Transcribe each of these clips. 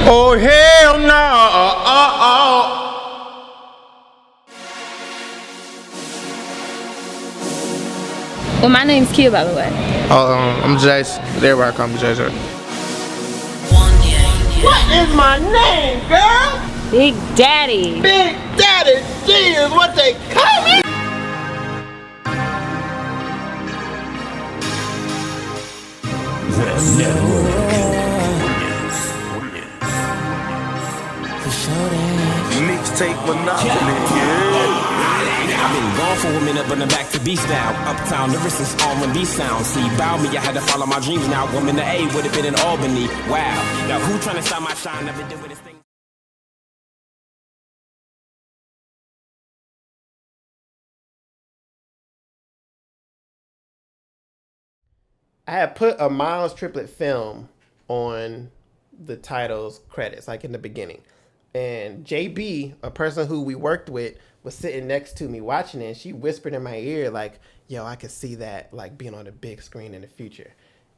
Oh, hell no. Well, my name's Kia, by the way. I'm Jace. Everybody call me Jace. What is my name, girl? Big Daddy. Big Daddy G is what they call me. Mixtape monopoly, yeah. I've been gone for a minute, but I'm back to beast now. Uptown, the wrist is R&B sound. See, bow me, I had to follow my dreams now. Woman, the A would have been in Albany. Wow. Now, who trying to stop my shine? Never did with this thing. I had put a Miles triplet film on the title's credits, like in the beginning. And JB, a person who we worked with, was sitting next to me watching it, and she whispered in my ear, like, yo, I could see that like being on a big screen in the future.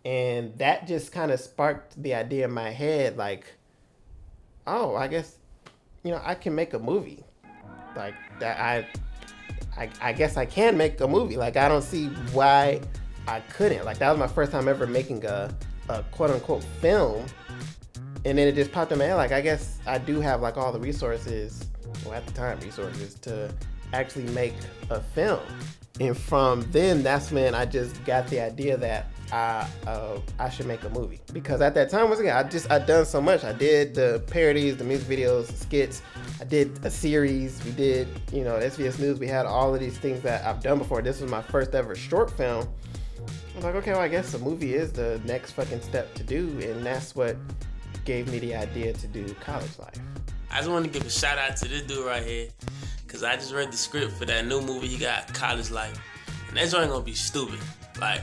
And that just kind of sparked the idea in my head, like, oh, I guess, I can make a movie. Like that I guess I can make a movie. Like, I don't see why I couldn't. Like, that was my first time ever making a quote unquote film. And then it just popped in my head, like, I guess I do have like all the resources, well, at the time, resources to actually make a film. And from then, that's when I just got the idea that I should make a movie. Because at that time, once again, I'd done so much. I did the parodies, the music videos, the skits. I did a series. We did, SVS News. We had all of these things that I've done before. This was my first ever short film. I was like, okay, well, I guess a movie is the next fucking step to do. And that's what gave me the idea to do College Life. I just want to give a shout out to this dude right here, because I just read the script for that new movie he got, College Life. And that joint gonna be stupid. Like,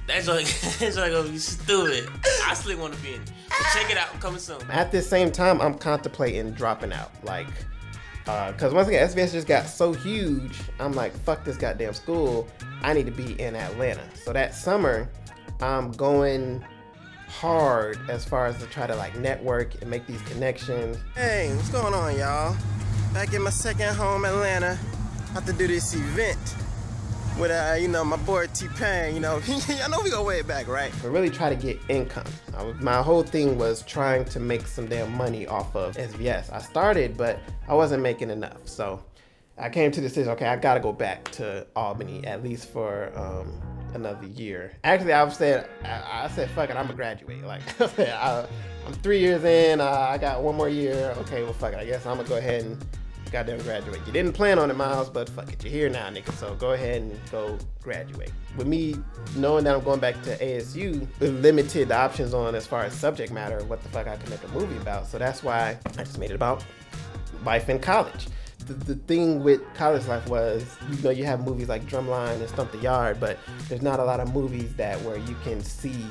that joint gonna be stupid. I still want to be in it. But check it out, coming soon. At the same time, I'm contemplating dropping out. Like, because once again, SVS just got so huge, I'm like, fuck this goddamn school. I need to be in Atlanta. So that summer, I'm going hard as far as to try to like network and make these connections. Hey, what's going on, y'all? Back in my second home, Atlanta. About to do this event with my boy T-Pain. I know we go way back, right? But really try to get income. My whole thing was trying to make some damn money off of SVS. I started, but I wasn't making enough. So I came to the decision, okay, I gotta go back to Albany, at least for another year. Actually, I said, fuck it, I'm gonna graduate. Like, I said, I'm 3 years in, I got one more year. Okay, well, fuck it, I guess I'm gonna go ahead and goddamn graduate. You didn't plan on it, Miles, but fuck it, you're here now, nigga, so go ahead and go graduate. With me knowing that I'm going back to ASU, it limited the options on as far as subject matter, what the fuck I can make a movie about. So that's why I just made it about life in college. The thing with College Life was, you have movies like Drumline and Stump the Yard, but there's not a lot of movies where you can see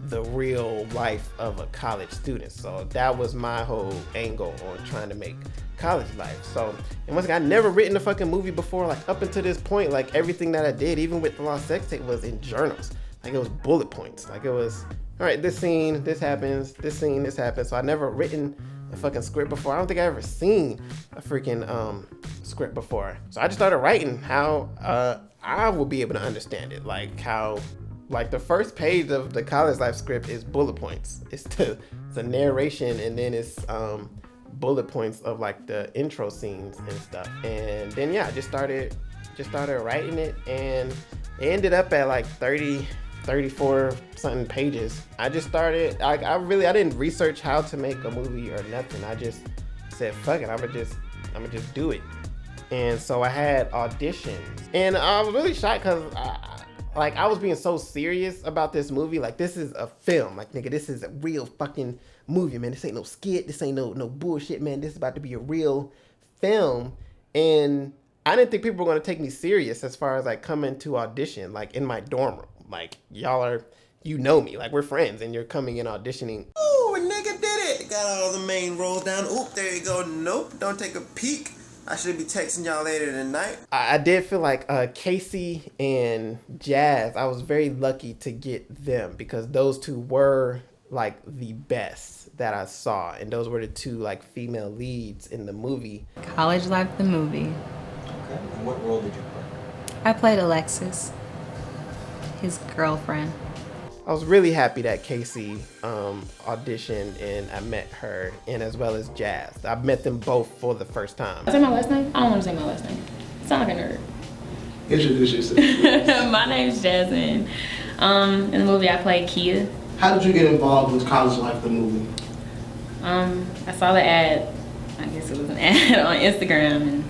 the real life of a college student. So that was my whole angle on trying to make College Life. So, and once again, I'd never written a fucking movie before. Like, up until this point, like, everything that I did, even with the Lost Sex Tape, was in journals. Like, it was bullet points. Like, it was, all right, this scene, this happens, this scene, this happens. So I'd never written a fucking script before. I don't think I ever seen a freaking script before. So I just started writing how I will be able to understand it. Like, how, like, the first page of the College Life script is bullet points. It's a narration, and then it's bullet points of like the intro scenes and stuff. And then I just started writing it, and it ended up at like 34 something pages. I just started, I didn't research how to make a movie or nothing. I just said, fuck it, I'm gonna just do it. And so I had auditions, and I was really shocked because I was being so serious about this movie. Like, this is a film. Like, nigga, this is a real fucking movie, man. This ain't no skit. This ain't no bullshit, man. This is about to be a real film. And I didn't think people were going to take me serious as far as like coming to audition, like in my dorm room. Like, y'all are, me, like, we're friends, and you're coming in auditioning. Ooh, a nigga did it. Got all the main roles down. Oop, there you go. Nope, don't take a peek. I should be texting y'all later tonight. I did feel like Casey and Jazz, I was very lucky to get them, because those two were like the best that I saw, and those were the two like female leads in the movie. College Life, the movie. Okay. And what role did you play? I played Alexis, his girlfriend. I was really happy that Casey auditioned and I met her, and as well as Jazz. I met them both for the first time. Say my last name? I don't want to say my last name. Sound like a nerd. Introduce yourself. My name's Jasmine. In the movie, I played Kia. How did you get involved with College Life, the movie? I saw the ad. I guess it was an ad on Instagram, and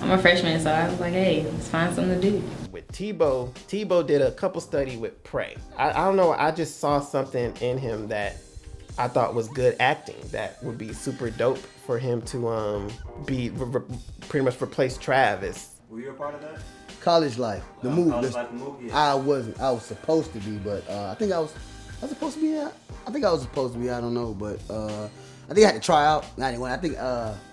I'm a freshman, so I was like, hey, let's find something to do. With Tebow did a couple study with Prey. I don't know, I just saw something in him that I thought was good acting that would be super dope for him to be pretty much replace Travis. Were you a part of that? College Life, the movie. College Life, the movie. Yeah. I wasn't. I was supposed to be, but I think I was supposed to be. I think I was supposed to be. I don't know, but I think I had to try out. I didn't want. I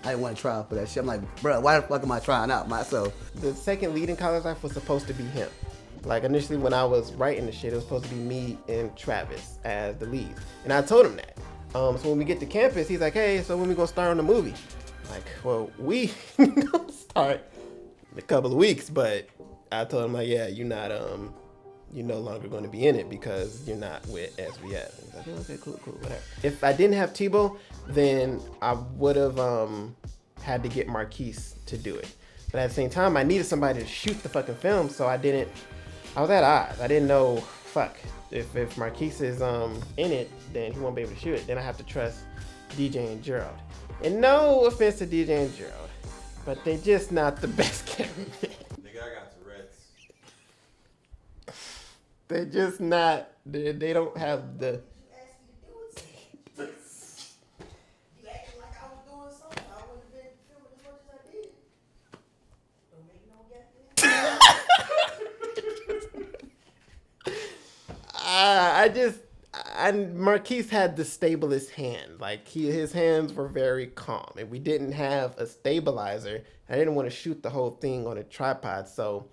didn't want to try out for that shit. I'm like, bro, why the fuck am I trying out myself? The second lead in College Life was supposed to be him. Like initially when I was writing the shit, it was supposed to be me and Travis as the leads, and I told him that. So when we get to campus, he's like, hey, so when we gonna start on the movie? I'm like, well, we gonna start in a couple of weeks, but I told him like, yeah, you're no longer going to be in it because you're not with SVS. He's like, okay, cool, whatever. If I didn't have Tebow, then I would have had to get Marquis to do it. But at the same time, I needed somebody to shoot the fucking film, so I was at odds. I didn't know, if Marquis is in it, then he won't be able to shoot it. Then I have to trust DJ and Gerald. And no offense to DJ and Gerald, but they're just not the best cameramen. Nigga, I got Tourette's. They're just not, they don't have the... Marquis had the stablest hand. Like his hands were very calm. If we didn't have a stabilizer, I didn't want to shoot the whole thing on a tripod. So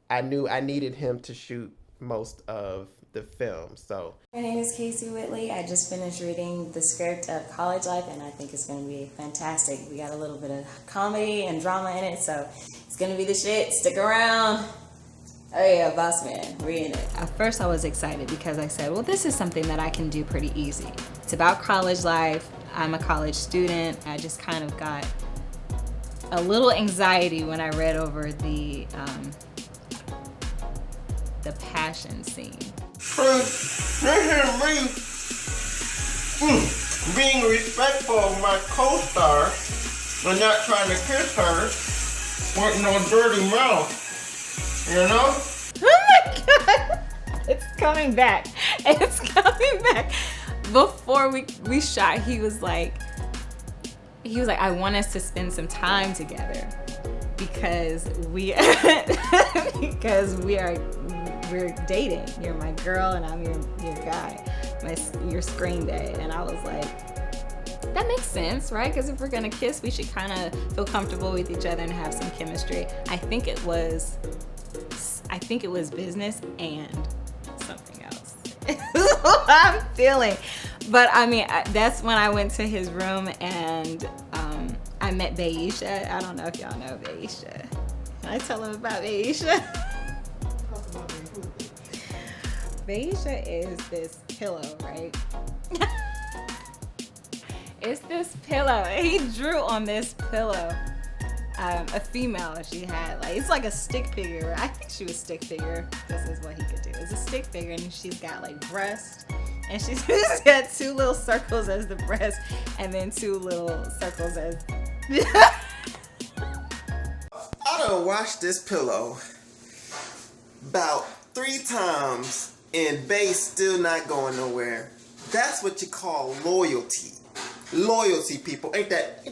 I knew I needed him to shoot most of the film. So my name is Casey Whitley. I just finished reading the script of College Life, and I think it's going to be fantastic. We got a little bit of comedy and drama in it, so it's going to be the shit. Stick around. Oh yeah, boss man, we're in it. At first I was excited because I said, well, this is something that I can do pretty easy. It's about college life. I'm a college student. I just kind of got a little anxiety when I read over the passion scene. This is me being respectful of my co-star and not trying to kiss her with no dirty mouth. You know? Oh my God, it's coming back. It's coming back. Before we shot, he was like, I want us to spend some time together because we're dating. You're my girl and I'm your guy, your screen date. And I was like, that makes sense, right? Because if we're gonna kiss, we should kind of feel comfortable with each other and have some chemistry. I think it was business and something else. That's what I'm feeling. But I mean, that's when I went to his room and I met Baisha. I don't know if y'all know Baisha. Can I tell him about Baisha? Baisha is this pillow, right? It's this pillow. He drew on this pillow. A female she had, like, it's like a stick figure. I think she was stick figure. This is what he could do. It's a stick figure and she's got like breasts and she's got two little circles as the breast and then two little circles as I done washed this pillow about 3 times and base still not going nowhere. That's what you call loyalty. Loyalty, people. Ain't that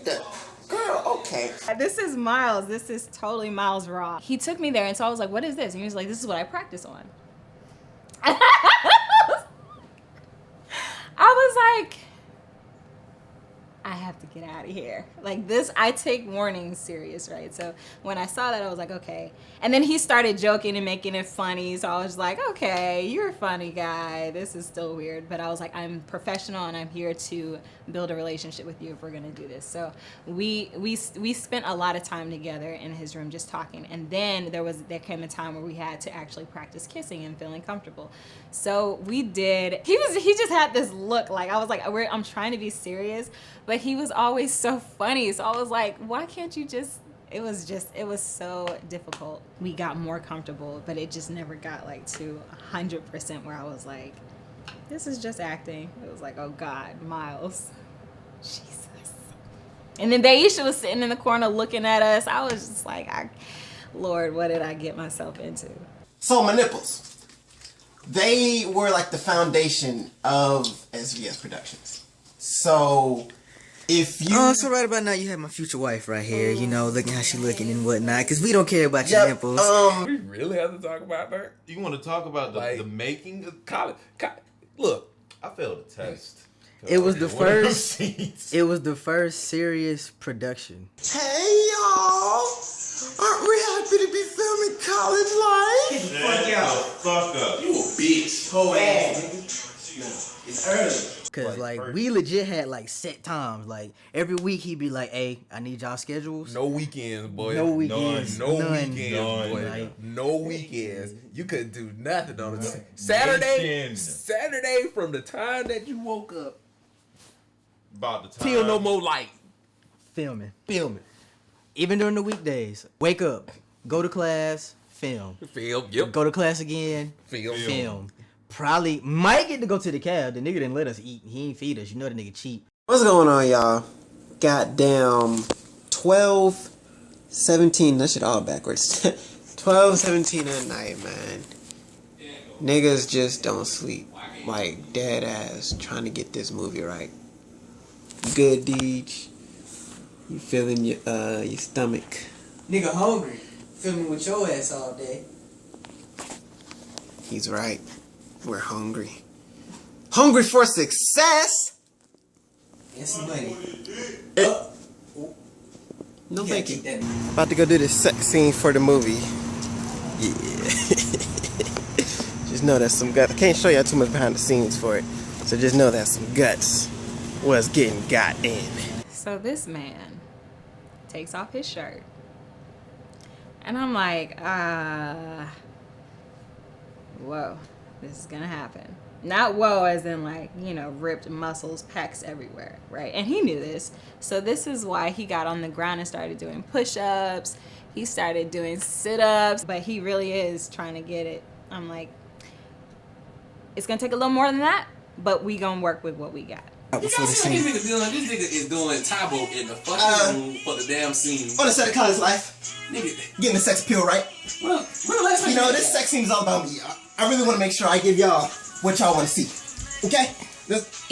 girl, okay. This is Miles. This is totally Miles raw. He took me there and so I was like, what is this? And he was like, this is what I practice on. I was like, I have to get out of here. Like this, I take warnings serious, right? So when I saw that, I was like, okay. And then he started joking and making it funny. So I was like, okay, you're a funny guy. This is still weird. But I was like, I'm professional and I'm here to build a relationship with you if we're gonna do this. So we spent a lot of time together in his room just talking. And then there came a time where we had to actually practice kissing and feeling comfortable. So we did. He just had this look like, I was like, I'm trying to be serious, but he was always so funny. So I was like, why can't you just, it was so difficult. We got more comfortable, but it just never got like to 100% where I was like, this is just acting. It was like, oh God, Miles, Jesus. And then Daisha was sitting in the corner looking at us. I was just like, Lord, what did I get myself into? So my nipples, they were like the foundation of SVS Productions. So if you... Oh, so right about now you have my future wife right here, you know, looking how she looking and whatnot, because we don't care about your nipples. We really have to talk about that? You want to talk about the making of college? Look, I failed a test. It was the first. It was the first serious production. Hey y'all! Aren't we happy to be filming College Life? Fuck up. You a bitch. Whole ass, nigga. It's early. Cause like we legit had like set times. Like every week he'd be like, "Hey, I need y'all schedules." No weekends, boy. No weekends. No None. weekends, None. boy. Like, no weekends. You couldn't do nothing on it. Saturday from the time that you woke up about the time till no more light. Filming. Even during the weekdays, wake up, go to class, film. Yep. Go to class again, film. Probably might get to go to the cab. The nigga didn't let us eat. He ain't feed us. You know the nigga cheap. What's going on, y'all? Goddamn 12, 17, that shit all backwards. 12, 17 at night, man. Niggas just don't sleep. Like, dead ass, trying to get this movie right. Good, Deej? You feeling your stomach? Nigga hungry. Filming with your ass all day. He's right. We're hungry. Hungry for success? And some money. No, thank you. About to go do this sex scene for the movie. Yeah. Just know that's some guts. I can't show y'all too much behind the scenes for it. So just know that some guts was getting got in. So this man takes off his shirt. And I'm like, whoa, this is gonna happen. Not whoa as in like, you know, ripped muscles, pecs everywhere, right? And he knew this. So this is why he got on the ground and started doing push-ups. He started doing sit-ups, but he really is trying to get it. I'm like, it's gonna take a little more than that, but we gonna work with what we got. You guys see what this nigga is doing Tybo in the fucking room for the damn scene. On the set of College Life. Nigga. Getting the sex appeal right. Well, when the last time you know, this sex scene is all about me. I really want to make sure I give y'all what y'all want to see. Okay?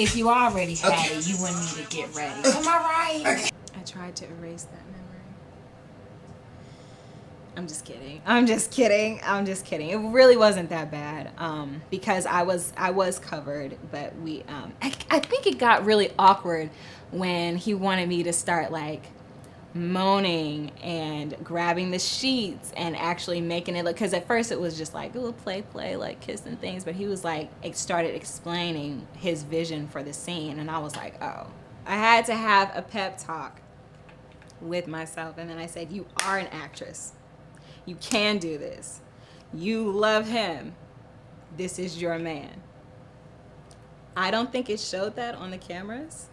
If you already had it, you wouldn't need to get ready. Am I right? Okay. I tried to erase that memory. I'm just kidding. I'm just kidding. It really wasn't that bad because I was covered, but I think it got really awkward when he wanted me to start like moaning and grabbing the sheets and actually making it look, because at first it was just like a little play like kissing things, but he was like started explaining his vision for the scene, and I was like, oh. I had to have a pep talk with myself, and then I said, you are an actress. You can do this. You love him. This is your man. I don't think it showed that on the cameras.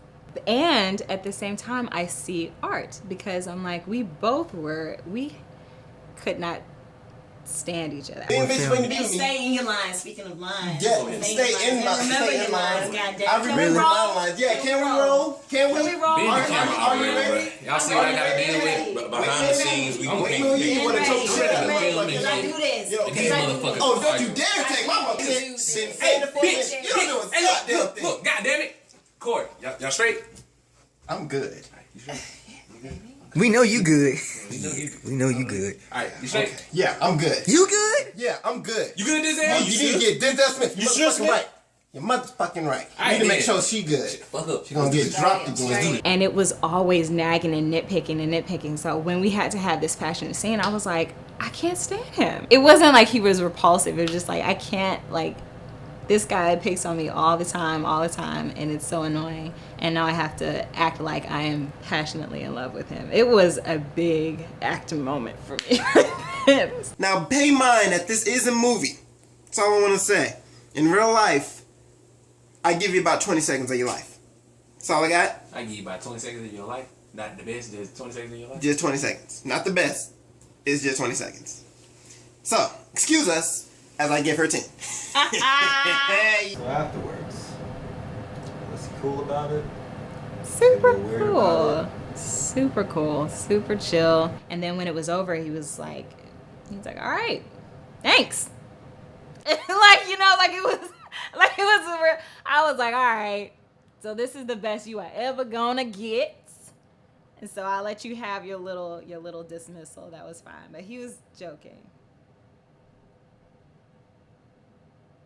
And at the same time, I see art because I'm like, we could not stand each other. And stay in your lines. Speaking of lines. Yeah, stay in lines. Remember your lines, goddamn. I remember my lines. Yeah, can we roll? Can we roll? Are you ready? Y'all see what I gotta deal with behind the scenes? We can't do this. Oh, don't you dare take my motherfucker. Hey, bitch. You don't do a goddamn thing. Look, goddamn it. Court, y'all straight? I'm good. We know you good. We know you good. Alright, you straight? Okay. Yeah, I'm good. You good? Yeah, I'm good. You good, Denzel? You need to get Denzel Smith. You fucking right. You're motherfucking right. You I need to make did. sure she good. Fuck up. She gonna get dropped again. And it was always nagging and nitpicking. So when we had to have this passionate scene, I was like, I can't stand him. It wasn't like he was repulsive. It was just like, I can't, like, this guy picks on me all the time, and it's so annoying. And now I have to act like I am passionately in love with him. It was a big acting moment for me. Now, pay mind that this is a movie. That's all I want to say. In real life, I give you about 20 seconds of your life. That's all I got. I give you about 20 seconds of your life. Not the best, just 20 seconds of your life. Just 20 seconds. Not the best. It's just 20 seconds. So, excuse us as I give her 10. So afterwards, what's cool about it? Super cool. Super cool. Super chill. And then when it was over, he was like, all right, thanks. Like, you know, like it was real. I was like, all right, so this is the best you are ever gonna get. And so I'll let you have your little dismissal. That was fine. But he was joking.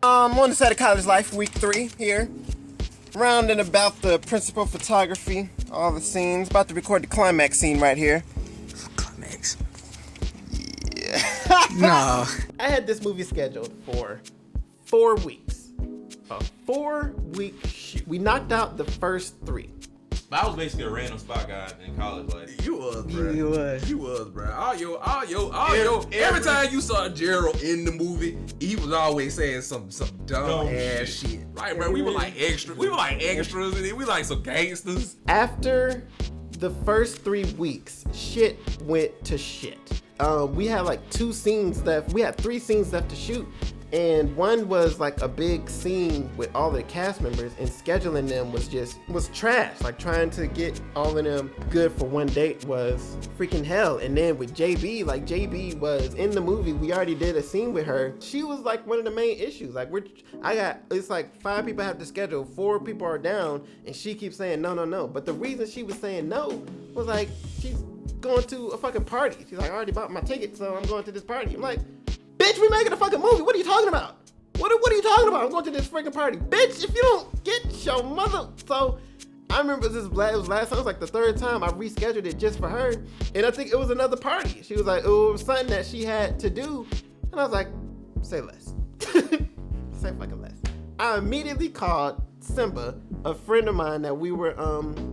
On the set of College Life, week 3 here. Rounding about the principal photography, all the scenes. About to record the climax scene right here. Climax. Yeah. No. I had this movie scheduled for 4 weeks. A 4-week shoot. We knocked out the first 3. But I was basically a random spot guy in college. Like You was, bro. You was, bro. Every time you saw Gerald in the movie, he was always saying some dumb ass shit. Right, bro? We were like extras. We were like extras, and we like some gangsters. After the first 3 weeks, shit went to shit. We had like 2 scenes left. We had 3 scenes left to shoot. And one was like a big scene with all the cast members, and scheduling them was trash. Like trying to get all of them good for one date was freaking hell. And then with JB, like JB was in the movie. We already did a scene with her. She was like one of the main issues. Like it's like 5 people have to schedule, 4 people are down, and she keeps saying no. But the reason she was saying no was like she's going to a fucking party. She's like, I already bought my ticket, so I'm going to this party. I'm like, bitch, we making a fucking movie. What are you talking about? What are you talking about? I'm going to this freaking party. Bitch, if you don't get your mother. So I remember it was last time. It was like the 3rd time I rescheduled it just for her. And I think it was another party. She was like, oh, it was something that she had to do. And I was like, say less. Say fucking less. I immediately called Simba, a friend of mine that we were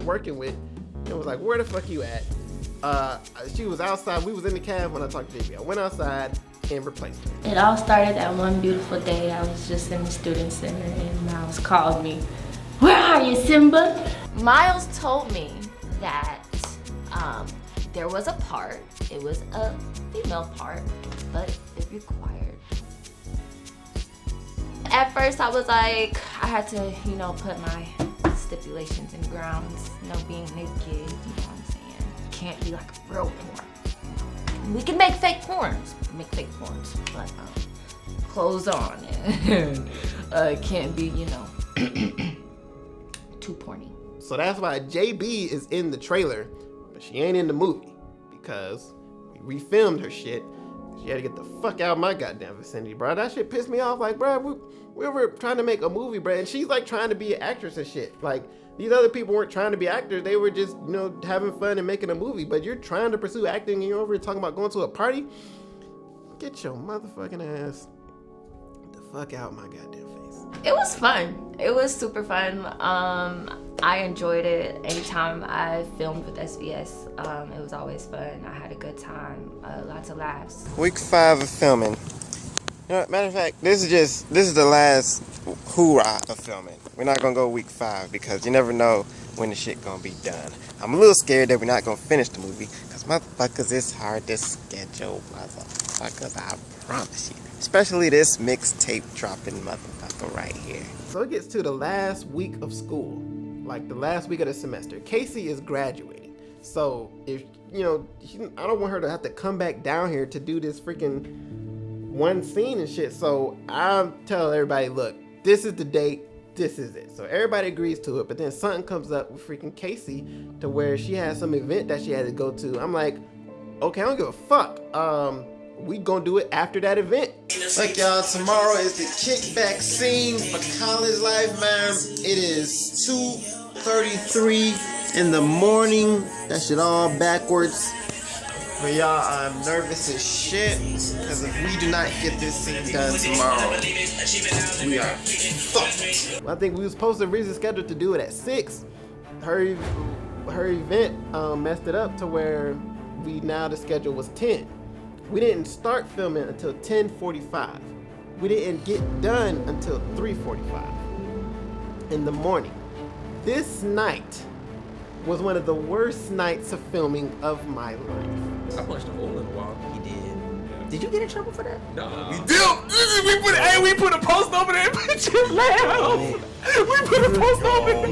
working with, and was like, where the fuck you at? She was outside. We was in the cab when I talked to JB. I went outside and replaced her. It all started that one beautiful day. I was just in the student center and Miles called me. Where are you, Simba? Miles told me that there was a part. It was a female part, but it required. At first, I was like, I had to, put my stipulations and grounds. Being naked, you know what I'm saying? Can't be like real porn. We can make fake porns. But clothes on and can't be, too porny. So that's why JB is in the trailer, but she ain't in the movie because we refilmed her shit. She had to get the fuck out of my goddamn vicinity, bro. That shit pissed me off. Like, bro, we were trying to make a movie, bro, and she's like trying to be an actress and shit. Like, these other people weren't trying to be actors. They were just, having fun and making a movie. But you're trying to pursue acting and you're over here talking about going to a party? Get your motherfucking ass the fuck out of my goddamn face. It was fun. It was super fun. I enjoyed it. Anytime I filmed with SVS, it was always fun. I had a good time. Lots of laughs. Week 5 of filming. Matter of fact, this is the last hoorah of filming. We're not gonna go week 5 because you never know when the shit gonna be done. I'm a little scared that we're not gonna finish the movie because motherfuckers, it's hard to schedule, motherfuckers, I promise you. Especially this mixtape dropping motherfucker right here. So it gets to the last week of school, like the last week of the semester. Casey is graduating. So if, I don't want her to have to come back down here to do this freaking one scene and shit. So I tell everybody, look, this is the date. This is it. So everybody agrees to it, but then something comes up with freaking Casey to where she has some event that she had to go to. I'm like, okay, I don't give a fuck. we gonna do it after that event. Look, y'all, tomorrow is the kickback scene for College Life, man. It is 2:33 in the morning. That shit all backwards. But y'all, I'm nervous as shit, because if we do not get this scene done tomorrow, we are fucked. I think we was supposed to reschedule to do it at 6. Her event messed it up to where the schedule was 10. We didn't start filming until 10:45. We didn't get done until 3:45 in the morning. This night was one of the worst nights of filming of my life. I punched a hole in the wall. He did. Did you get in trouble for that? No. We did. We put a post over there. Bitch, you laugh. We put a post over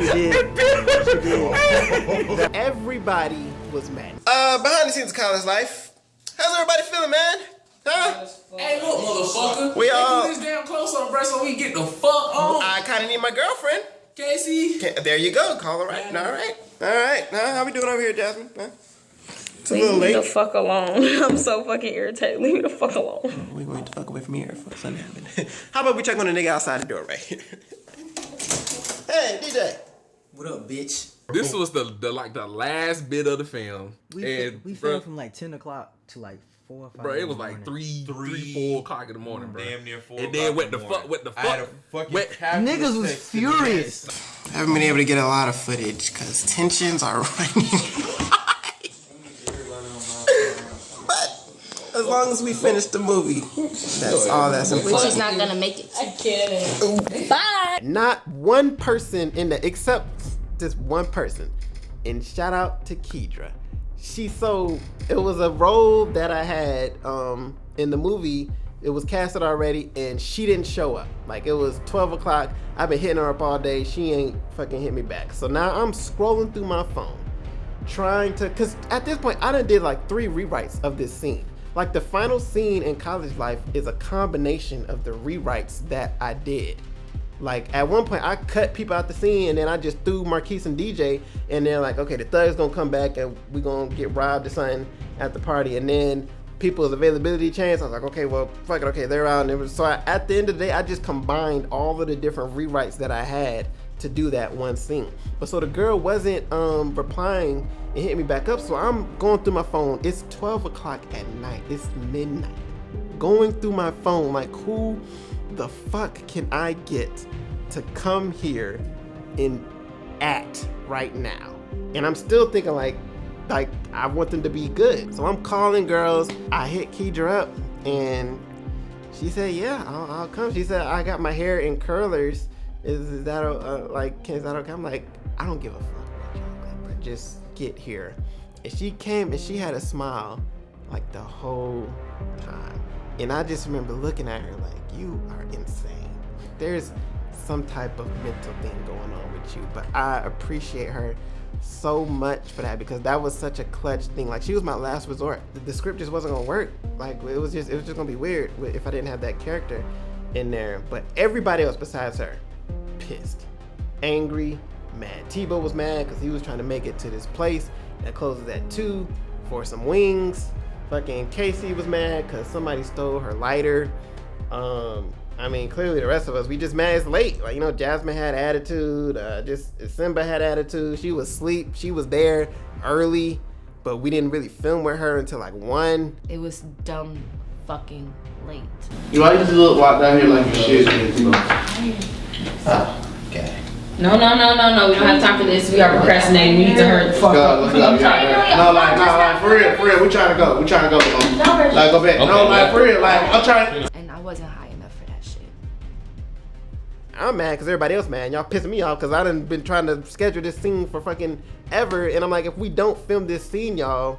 there. Everybody was mad. Behind the scenes of College Life. How's everybody feeling, man? Huh? Hey, look, motherfucker. We all. Do this damn close up, bro, so we get the fuck on. I kind of need my girlfriend. Casey. There you go. Call her right. All right. Now, how we doing over here, Jasmine? Huh? It's a little Leave me late. the fuck alone. I'm so fucking irritated. Leave me the fuck alone. We're going to fuck away from here. Fuck something happened. How about we check on the nigga outside the door right here? Hey, DJ. What up, bitch? This was the last bit of the film. We filmed from like 10 o'clock to like 4 or 5. Bro, it was like 4 o'clock in the morning, bro. Damn near 4 And then what the fuck? Niggas was furious. I haven't been able to get a lot of footage because tensions are running. But as long as we finish the movie, that's all that's important. Which is not gonna make it. I can't. Bye. Not one person in the, except just one person. And shout out to Kedra. It was a role that I had in the movie. It was casted already and she didn't show up. Like it was 12 o'clock. I've been hitting her up all day. She ain't fucking hit me back. So now I'm scrolling through my phone cause at this point I done did like 3 rewrites of this scene. Like the final scene in College Life is a combination of the rewrites that I did. Like at one point I cut people out the scene and then I just threw Marquis and DJ and they're like, okay, the thug's gonna come back and we gonna get robbed or something at the party. And then people's availability changed. I was like, okay, well, fuck it, okay, they're out. And so at the end of the day, I just combined all of the different rewrites that I had to do that one scene. But so the girl wasn't replying and hit me back up. So I'm going through my phone. It's 12 o'clock at night. It's midnight. Going through my phone, like who the fuck can I get to come here and act right now? And I'm still thinking like I want them to be good. So I'm calling girls. I hit Kedra up and she said, yeah, I'll come. She said, I got my hair in curlers. Is that is that okay? I'm like, I don't give a fuck what you look like, but just get here. And she came and she had a smile like the whole time. And I just remember looking at her like, you are insane. There's some type of mental thing going on with you, but I appreciate her so much for that because that was such a clutch thing. Like she was my last resort. The script just wasn't gonna work. Like it was just gonna be weird if I didn't have that character in there. But everybody else besides her, pissed, angry, mad. Tebow was mad because he was trying to make it to this place that closes at 2 for some wings. Fucking Casey was mad because somebody stole her lighter. I mean, clearly the rest of us, we just mad it's late. Like, you know, Jasmine had attitude. Simba had attitude. She was asleep. She was there early, but we didn't really film with her until like 1. It was dumb fucking late. Why you just look walk down here like you shit? Okay. No. We don't have time for this. We are procrastinating. We need to hurry the fuck up. No, for real. We trying to go. Like, go back. No, like, for real. Like, I'm trying. And I wasn't high enough for that shit. I'm mad because everybody else mad. Y'all pissing me off because I done been trying to schedule this scene for fucking ever. And I'm like, if we don't film this scene, y'all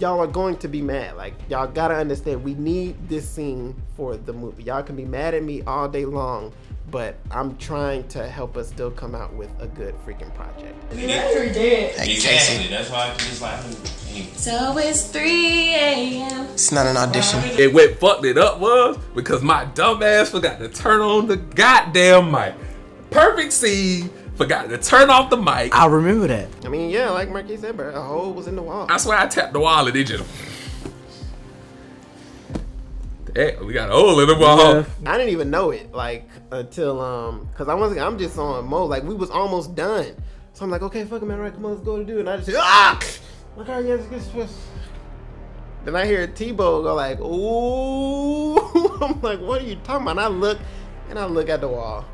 are going to be mad. Like, y'all gotta understand, we need this scene for the movie. Y'all can be mad at me all day long, but I'm trying to help us still come out with a good freaking project. Exactly. That's why I just like. So it's 3 a.m. It's not an audition. And what fucked it up was because my dumb ass forgot to turn on the goddamn mic. Perfect scene, forgot to turn off the mic. I remember that. I mean, yeah, like Marquis said, bro, a hole was in the wall. I swear I tapped the wall and it just. Hey, we got old in the ball. I didn't even know it like until cause I'm just on mode. Like we was almost done. So I'm like, okay, fuck it, man, right, come on, let's go to do it. And I just say, like, all right, yeah, let's get Swiss. Then I hear Tebow go like, ooh. I'm like, what are you talking about? And I look at the wall.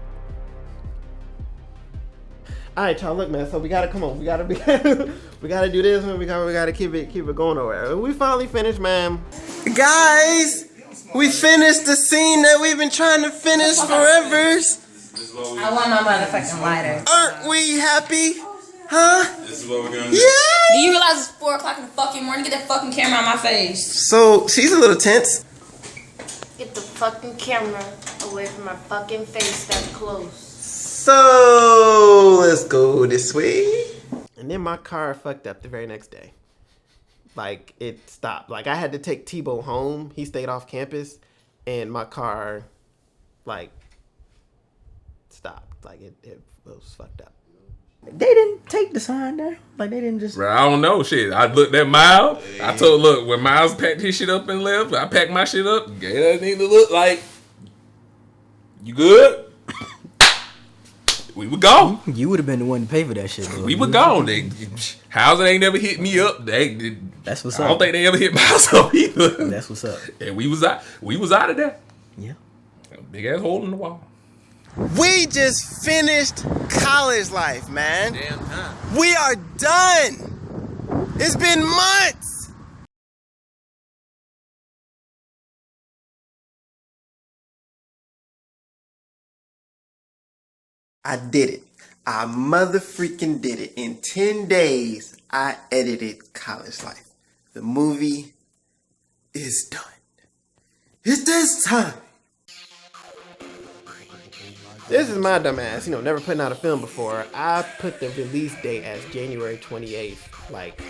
All right, y'all, look, man. So we gotta come on. We gotta do this, man. We gotta keep it going over. We finally finished, man. Guys, we finished the scene that we've been trying to finish forever. I want my motherfucking lighter. Aren't we happy? Huh? This is what we're gonna do. Yeah. Do you realize it's 4 o'clock in the fucking morning? Get that fucking camera on my face. So she's a little tense. Get the fucking camera away from my fucking face that close. So let's go this way. And then my car fucked up the very next day. Like it stopped. Like I had to take Tebow home. He stayed off campus, and my car, like, stopped. Like it was fucked up. They didn't take the sign down. Like they didn't just. Bro, I don't know shit. I looked at Miles. I told, look, when Miles packed his shit up and left, I packed my shit up. Gave that thing to look like, you good? We were gone. You would have been the one to pay for that shit, bro. We were gone. Housing ain't never hit me up. That's what's up. I don't think they ever hit Miles up either. That's what's up. And we was out of there. Yeah. Big ass hole in the wall. We just finished college life, man. Damn time. We are done. It's been months. I did it. I motherfreaking did it. In 10 days, I edited College Life. The movie is done. It's this time. This is my dumb ass, never putting out a film before. I put the release date as January 28th, like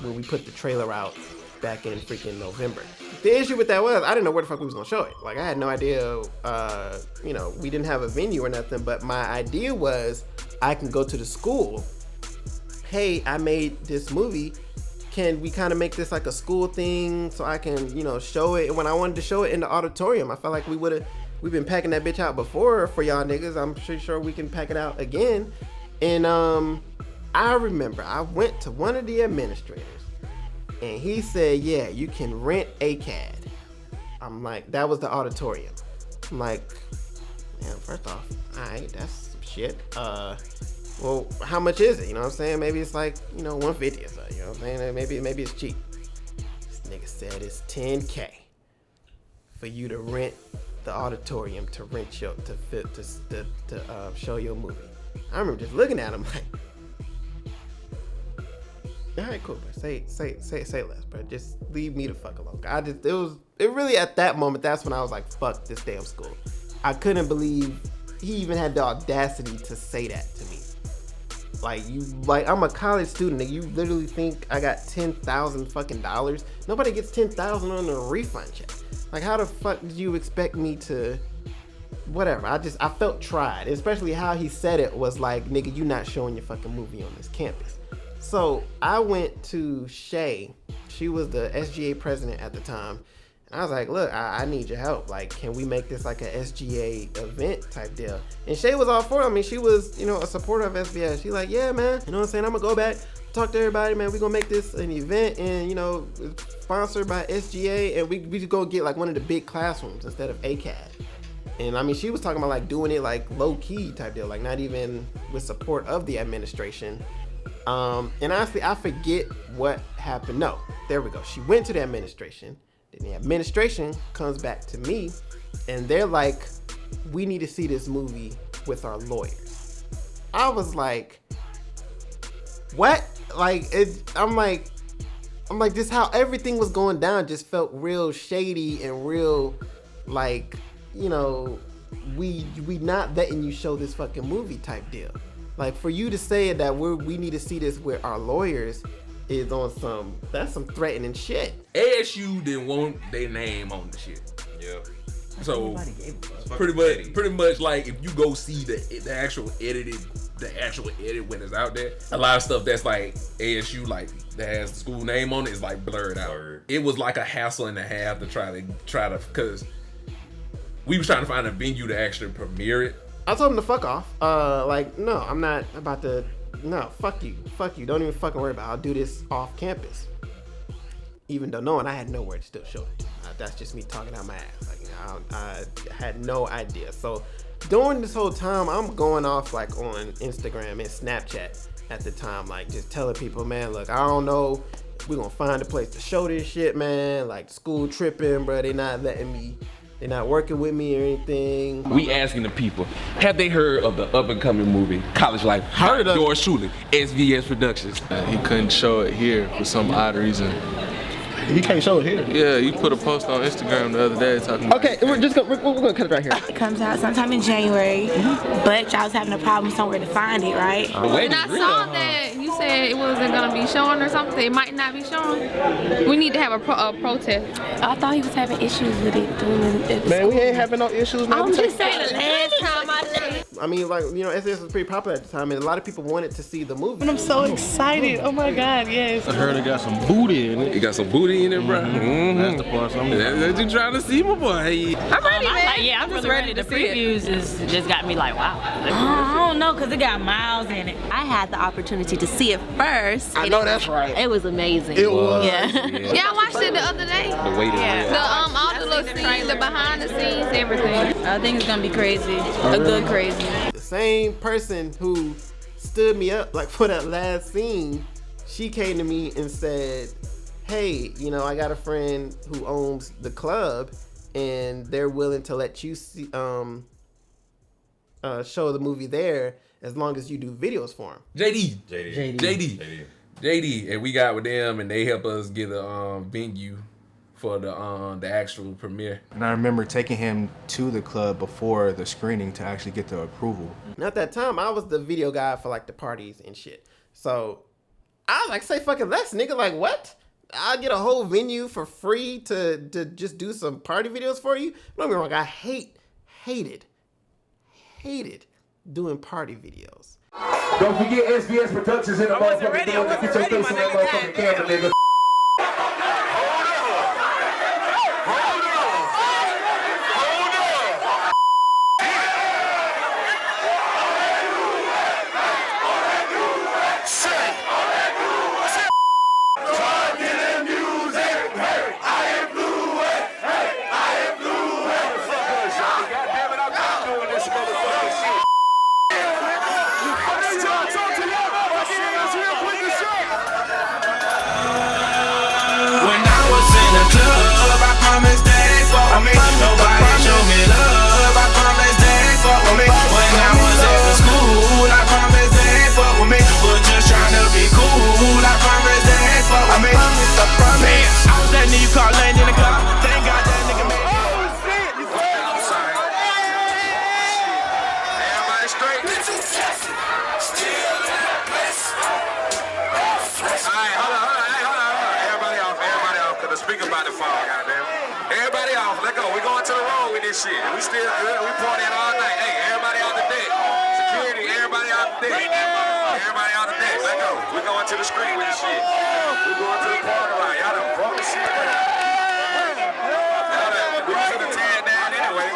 when we put the trailer out back in freaking November. The issue with that was I didn't know where the fuck we was gonna show it. Like I had no idea, we didn't have a venue or nothing, but my idea was I can go to the school. Hey, I made this movie. Can we kind of make this like a school thing so I can, show it? And when I wanted to show it in the auditorium, I felt like we've been packing that bitch out before for y'all niggas. I'm pretty sure we can pack it out again. And I remember I went to one of the administrators and he said, yeah, you can rent a CAD. I'm like, that was the auditorium. I'm like, man, first off, all right, that's some shit. Well, how much is it? You know what I'm saying? Maybe it's like, $150 or so. You know what I'm saying? Maybe it's cheap. This nigga said it's $10K for you to rent the auditorium to show your movie. I remember just looking at him like, all right, cool, bro. Say less, bro. Just leave me the fuck alone. It really at that moment, that's when I was like, fuck this damn school. I couldn't believe he even had the audacity to say that to me. Like I'm a college student and you literally think I got $10,000 fucking dollars? Nobody gets $10,000 on a refund check. Like how the fuck did you expect me to, whatever. I felt tried, especially how he said it was like, nigga, you not showing your fucking movie on this campus. So I went to Shay. She was the SGA president at the time. And I was like, look, I need your help. Like, can we make this like a SGA event type deal? And Shay was all for it. I mean, she was, a supporter of SVS. She's like, yeah, man. You know what I'm saying? I'm going to go back, talk to everybody, man. We're going to make this an event and, sponsored by SGA. And we just go get like one of the big classrooms instead of ACAD. And I mean, she was talking about like doing it like low key type deal, like not even with support of the administration. And honestly, I forget what happened. No, there we go. She went to the administration. Then the administration comes back to me and they're like, we need to see this movie with our lawyers. I was like, what? I'm like, this how everything was going down just felt real shady and real like, we not letting you show this fucking movie type deal. Like for you to say that we need to see this with our lawyers is on that's some threatening shit. ASU didn't want their name on the shit. Yep. So pretty much like if you go see the actual edited the actual edit when it's out there. A lot of stuff that's like ASU, like that has the school name on it, is like blurred out. It was like a hassle and a half to try to, because we was trying to find a venue to actually premiere it. I told him to fuck off. Like, no, I'm not about to. No, fuck you. Don't even fucking worry about it. I'll do this off campus. Even though knowing I had nowhere to still show it. That's just me talking out my ass. Like, I had no idea. So during this whole time, I'm going off like on Instagram and Snapchat at the time, like just telling people, man, look, I don't know. We're gonna find a place to show this shit, man. Like school tripping, bro. They not letting me. They're not working with me or anything. We asking the people, have they heard of the up and coming movie College Life? Heard of yours truly, SVS Productions. He couldn't show it here for some odd reason. He can't show it here. Yeah, you put a post on Instagram the other day talking about. Okay, we're gonna cut it right here. It comes out sometime in January, but y'all was having a problem somewhere to find it, right? And I saw that you said it wasn't gonna be showing or something. It might not be showing. We need to have a protest. I thought he was having issues with it. Man, we ain't having no issues. Man. I'm just saying the last time I checked. I mean, like, you know, SBS was pretty popular at the time, and a lot of people wanted to see the movie. And I'm so excited. Oh my God, yes. I heard it got some booty in it. It got some booty in it, bro. That's the part. That's you trying to see, my boy. I'm ready, man. I'm just ready to see it. The previews just got me like, wow. I don't know, because it got miles in it. I had the opportunity to see it first. I know that's right. It was amazing. It was. Yeah, I watched it the other day. The way all the little scenes, the behind the scenes, everything. I think it's gonna be crazy. A good crazy. The same person who stood me up like for that last scene, she came to me and said, hey, you know, I got a friend who owns the club and they're willing to let you see, show the movie there as long as you do videos for them. JD, and we got with them and they help us get a venue for the actual premiere. And I remember taking him to the club before the screening to actually get the approval. And at that time, I was the video guy for like the parties and shit. So I was like, say fucking less, nigga. Like, what? I'll get a whole venue for free to just do some party videos for you? Don't get me wrong, I hated doing party videos. Don't forget SVS Productions in the motherfucking building. Get your face on that motherfucking camera, nigga. Shit, we still good. We partying all night. Hey, everybody out the deck. Security, everybody out the deck. Everybody out the deck. Let go. We going to the street with this shit. We going to the party line. Y'all done brought the shit down. We put the 10 down anyway.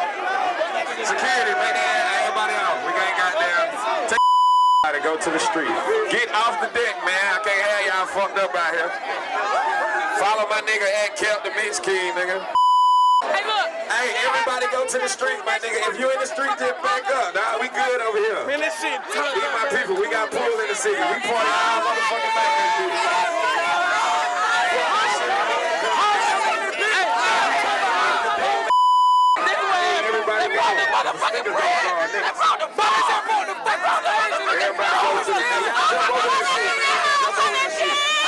Security, make that everybody out. We ain't got down. Take to go to the street. Get off the deck, man. I can't have y'all fucked up out here. Follow my nigga at Captain Mitch King, nigga. Hey, look. Hey, everybody go to the street, my nigga. If you in the street, just back up. Nah, we good over here. Man, this shit tough. These my people. We got pool in the city. We party all motherfucking night. Everybody go. Everybody go to the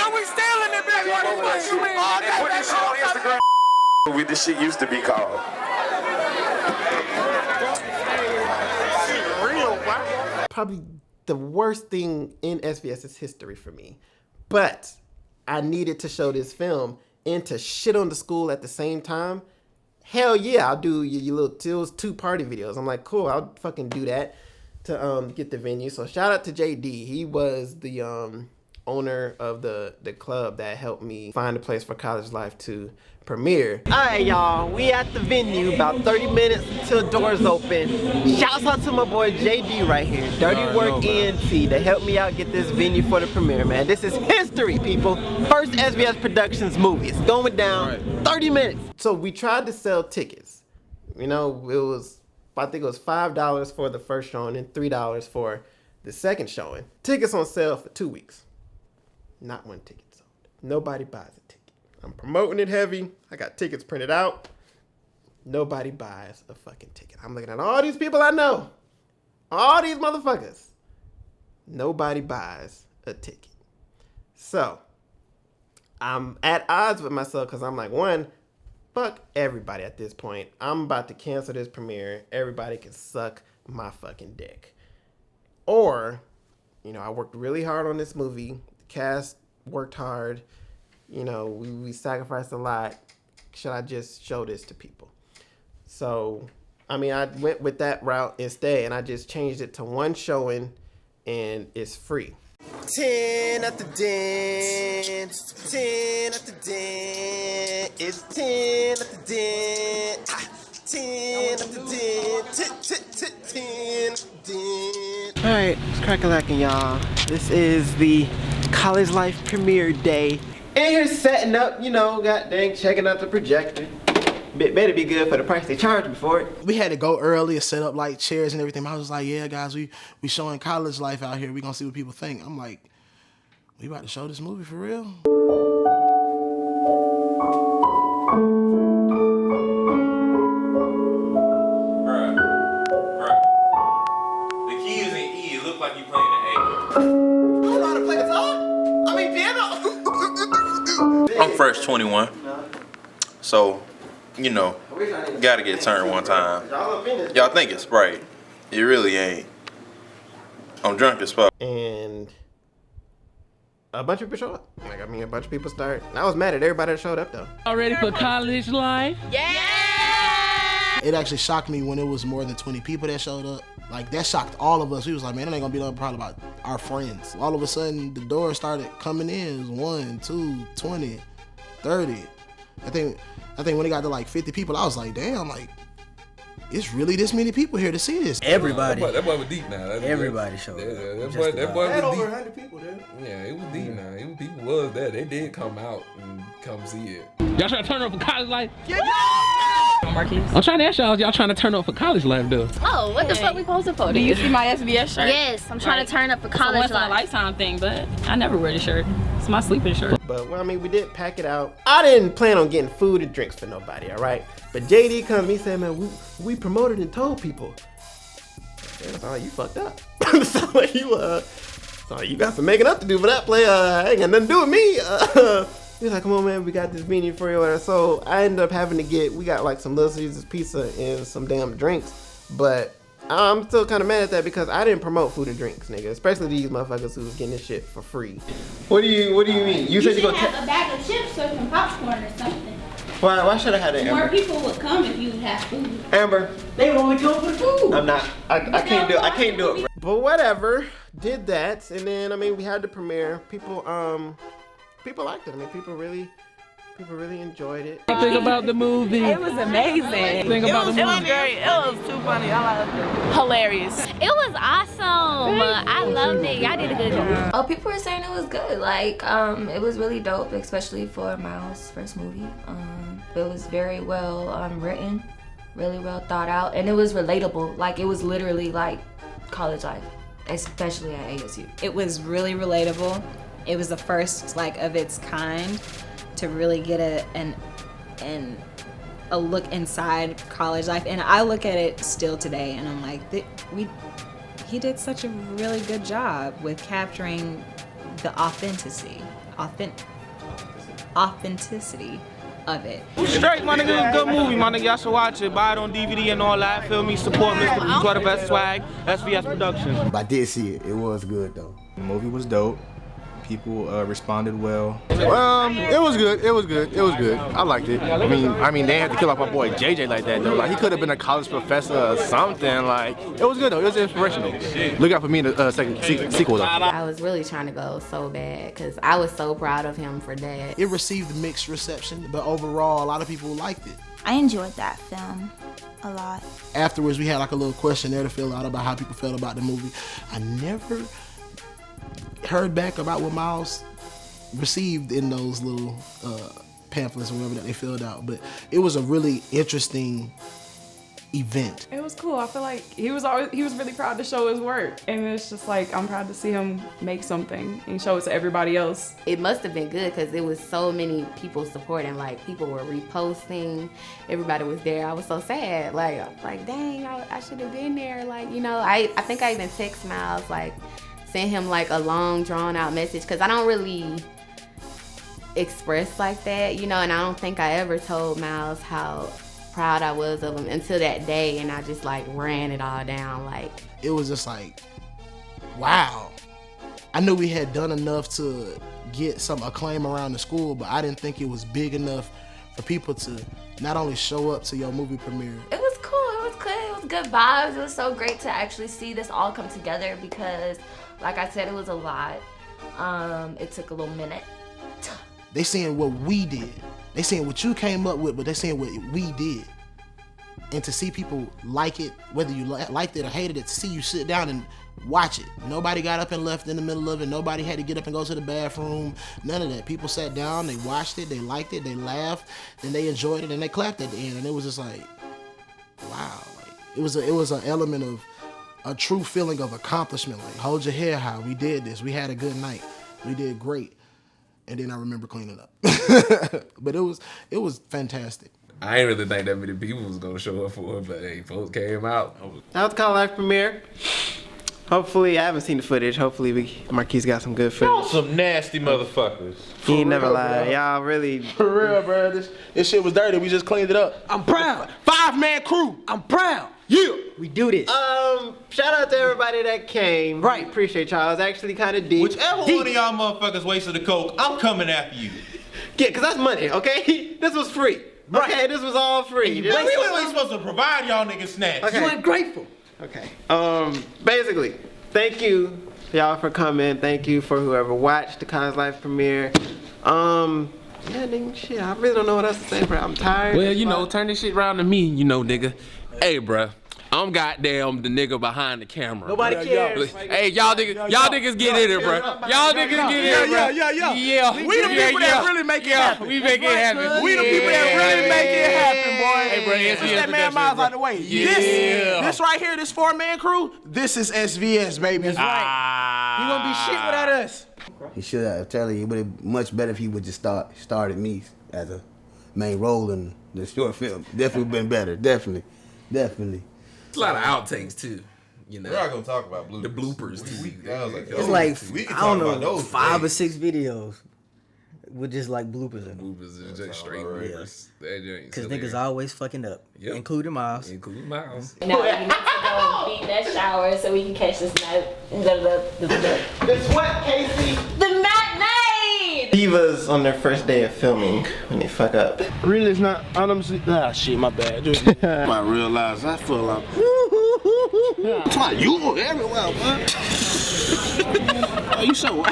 And we still in the bitch. Put this shit on Instagram. What this shit used to be called. Probably the worst thing in SVS's history for me. But I needed to show this film and to shit on the school at the same time. Hell yeah, I'll do your little tills 2 party videos. I'm like, cool, I'll fucking do that. to get the venue. So shout out to JD. He was the owner of the club that helped me find a place for College Life to premiere. All right, y'all, we at the venue, about 30 minutes until doors open. Shouts out to my boy JD right here, Dirty Work ENT, that helped me out get this venue for the premiere, man. This is history, people. First SVS Productions movie. It's going down 30 minutes. So we tried to sell tickets. You know, I think it was $5 for the first showing and $3 for the second showing. Tickets on sale for 2 weeks. Not one ticket sold. Nobody buys a ticket. I'm promoting it heavy. I got tickets printed out. Nobody buys a fucking ticket. I'm looking at all these people I know. All these motherfuckers. Nobody buys a ticket. So, I'm at odds with myself because I'm like, one, fuck everybody at this point. I'm about to cancel this premiere. Everybody can suck my fucking dick. Or, you know, I worked really hard on this movie. The cast worked hard. You know, we sacrificed a lot. Should I just show this to people? So, I mean, I went with that route instead, and I just changed it to one showing, and it's free. 10 at the den, 10 at the den, it's 10 at the den, 10 at the den, 10 at the den. Alright, it's crack-a-lackin', y'all. This is the College Life premiere day. And here setting up, you know, goddamn, checking out the projector. Better be good for the price they charged me for it. We had to go early and set up like chairs and everything. I was like, yeah, guys, we showing College Life out here. We gonna see what people think. I'm like, we about to show this movie for real? Bruh. The key is in E. It look like you playing an A. I don't know how to play guitar. I mean, piano. I'm fresh 21. So, you know, gotta get turned one time. Y'all think it's Sprite. It really ain't. I'm drunk as fuck. And a bunch of people show up. Like, I mean, a bunch of people start. I was mad at everybody that showed up, though. All ready for College Life? Yeah! It actually shocked me when it was more than 20 people that showed up. Like, that shocked all of us. We was like, man, it ain't gonna be no problem about our friends. All of a sudden, the doors started coming in. It was 1, 2, 20, 30. I think when it got to like 50 people, I was like, damn, like, it's really this many people here to see this. Everybody. That boy was deep now. Everybody showed up. That boy was over deep. 100 people there. Yeah, it was deep now. People was there. They did come out and come see it. Y'all trying to turn up for College Life? Yeah! Marquis. I'm trying to ask y'all trying to turn up for College Life, though. Oh, what the fuck we posting for? Do you see my SVS shirt? Yes, I'm trying to turn up for College It's a Life. lifetime thing, but I never wear the shirt. It's my sleeping shirt. But, well, I mean, we did pack it out. I didn't plan on getting food and drinks for nobody, all right? But JD comes, he said, man, we promoted and told people. Oh, you fucked up. So you got some making up to do for that play. Ain't got nothing to do with me. He was like, come on, man, we got this venue for you. So I ended up having to we got like some Little Caesars pizza and some damn drinks. But I'm still kind of mad at that because I didn't promote food and drinks, nigga. Especially these motherfuckers who was getting this shit for free. What do you mean? You should have a bag of chips or some popcorn or something. Why should I have that, Amber? More people would come if you have food. Amber, they would only come for food. I'm not. I can't do it. But whatever. Did that, and then I mean we had the premiere. People liked it. I mean people really enjoyed it. Think about the movie. It was amazing. Think about the movie. It was great. It was too funny. I loved it. Hilarious. It was awesome. I loved it. Y'all did a good job. Oh, people were saying it was good. Like, it was really dope, especially for Miles' first movie. It was very well written, really well thought out, and it was relatable. Like, it was literally like College Life, especially at ASU. It was really relatable. It was the first like of its kind to really get a look inside college life, and I look at it still today, and I'm like, he did such a really good job with capturing the authenticity of it. Straight, my nigga, it was a good movie, my nigga. Y'all should watch it. Buy it on DVD and all that. Feel me? Support Mr. Sweater Best Swag, SVS Productions. I did see it. It was good though. The movie was dope. people responded well. It was good. It was good. It was good. I liked it. I mean, they had to kill off my boy JJ like that though. Like he could have been a college professor or something. Like it was good though. It was inspirational. Look out for me in the second sequel though. I was really trying to go so bad because I was so proud of him for that. It received mixed reception, but overall, a lot of people liked it. I enjoyed that film a lot. Afterwards, we had like a little questionnaire to fill out about how people felt about the movie. I never heard back about what Miles received in those little pamphlets or whatever that they filled out, but it was a really interesting event. It was cool. I feel like he was really proud to show his work, and it's just like I'm proud to see him make something and show it to everybody else. It must have been good because there was so many people supporting. Like people were reposting, everybody was there. I was so sad. Like dang, I should have been there. Like, you know, I think I even text Miles, like sent him like a long drawn out message because I don't really express like that, you know, and I don't think I ever told Miles how proud I was of him until that day, and I just like ran it all down. Like it was just like, wow. I knew we had done enough to get some acclaim around the school, but I didn't think it was big enough for people to not only show up to your movie premiere. It was cool. It was good. It was good vibes. It was so great to actually see this all come together because, like I said, it was a lot. It took a little minute. They seeing what we did. They seeing what you came up with, but they seeing what we did. And to see people like it, whether you liked it or hated it, to see you sit down and watch it. Nobody got up and left in the middle of it. Nobody had to get up and go to the bathroom. None of that. People sat down, they watched it, they liked it, they laughed, and they enjoyed it, and they clapped at the end. And it was just like, wow. Like, it was an element of a true feeling of accomplishment. Like, hold your head high. We did this. We had a good night. We did great. And then I remember cleaning up. But it was fantastic. I ain't really think that many people was gonna show up for it, but hey, folks came out. That was the College Life premiere. Hopefully, I haven't seen the footage. Hopefully, Marquis got some good footage. Y'all some nasty motherfuckers. He ain't never lied. Y'all really. For real, bro. This shit was dirty. We just cleaned it up. I'm proud. 5-man crew. I'm proud. Yeah. We do this. Shout out to everybody that came. Right. Appreciate y'all. It was actually kind of deep. Whichever one of y'all motherfuckers wasted the coke, I'm coming after you. Yeah, because that's money, okay? This was free. Right. Okay, this was all free. We ain't supposed to provide y'all niggas snacks. Okay. You ungrateful. Okay. Basically, thank you y'all for coming. Thank you for whoever watched the College Life premiere. Yeah, nigga, shit, I really don't know what else to say, bro. I'm tired. Well, you know, turn this shit around to me, you know, nigga. Hey, bruh. I'm goddamn the nigga behind the camera. Nobody cares. Hey, y'all niggas get in it, bro. Y'all niggas get in it, bro. Yeah. We the people that really make it happen. We make it happen. We the people that really make it happen, boy. Hey, bro, Push that man Miles out the way. Yeah. This right here, this 4-man crew, this is SVS, baby. That's right. You gonna be shit without us. He should have. I'm telling you, it would have been much better if he would just started me as a main role in the short film. Definitely been better. Definitely. It's a lot of outtakes too. You know, we're not gonna talk about bloopers. The bloopers too. It's like I don't know, 5 or 6 videos with just like bloopers in them. Bloopers is just straight bloopers. Because niggas always fucking up, including Miles. Now we need to go beat that shower so we can catch this night. The sweat, Casey. The matinee. Divas on their first day of filming when they fuck up. Really, it's not. Shit, my bad. I realize I feel like. It's like you everywhere, man. Oh, you so.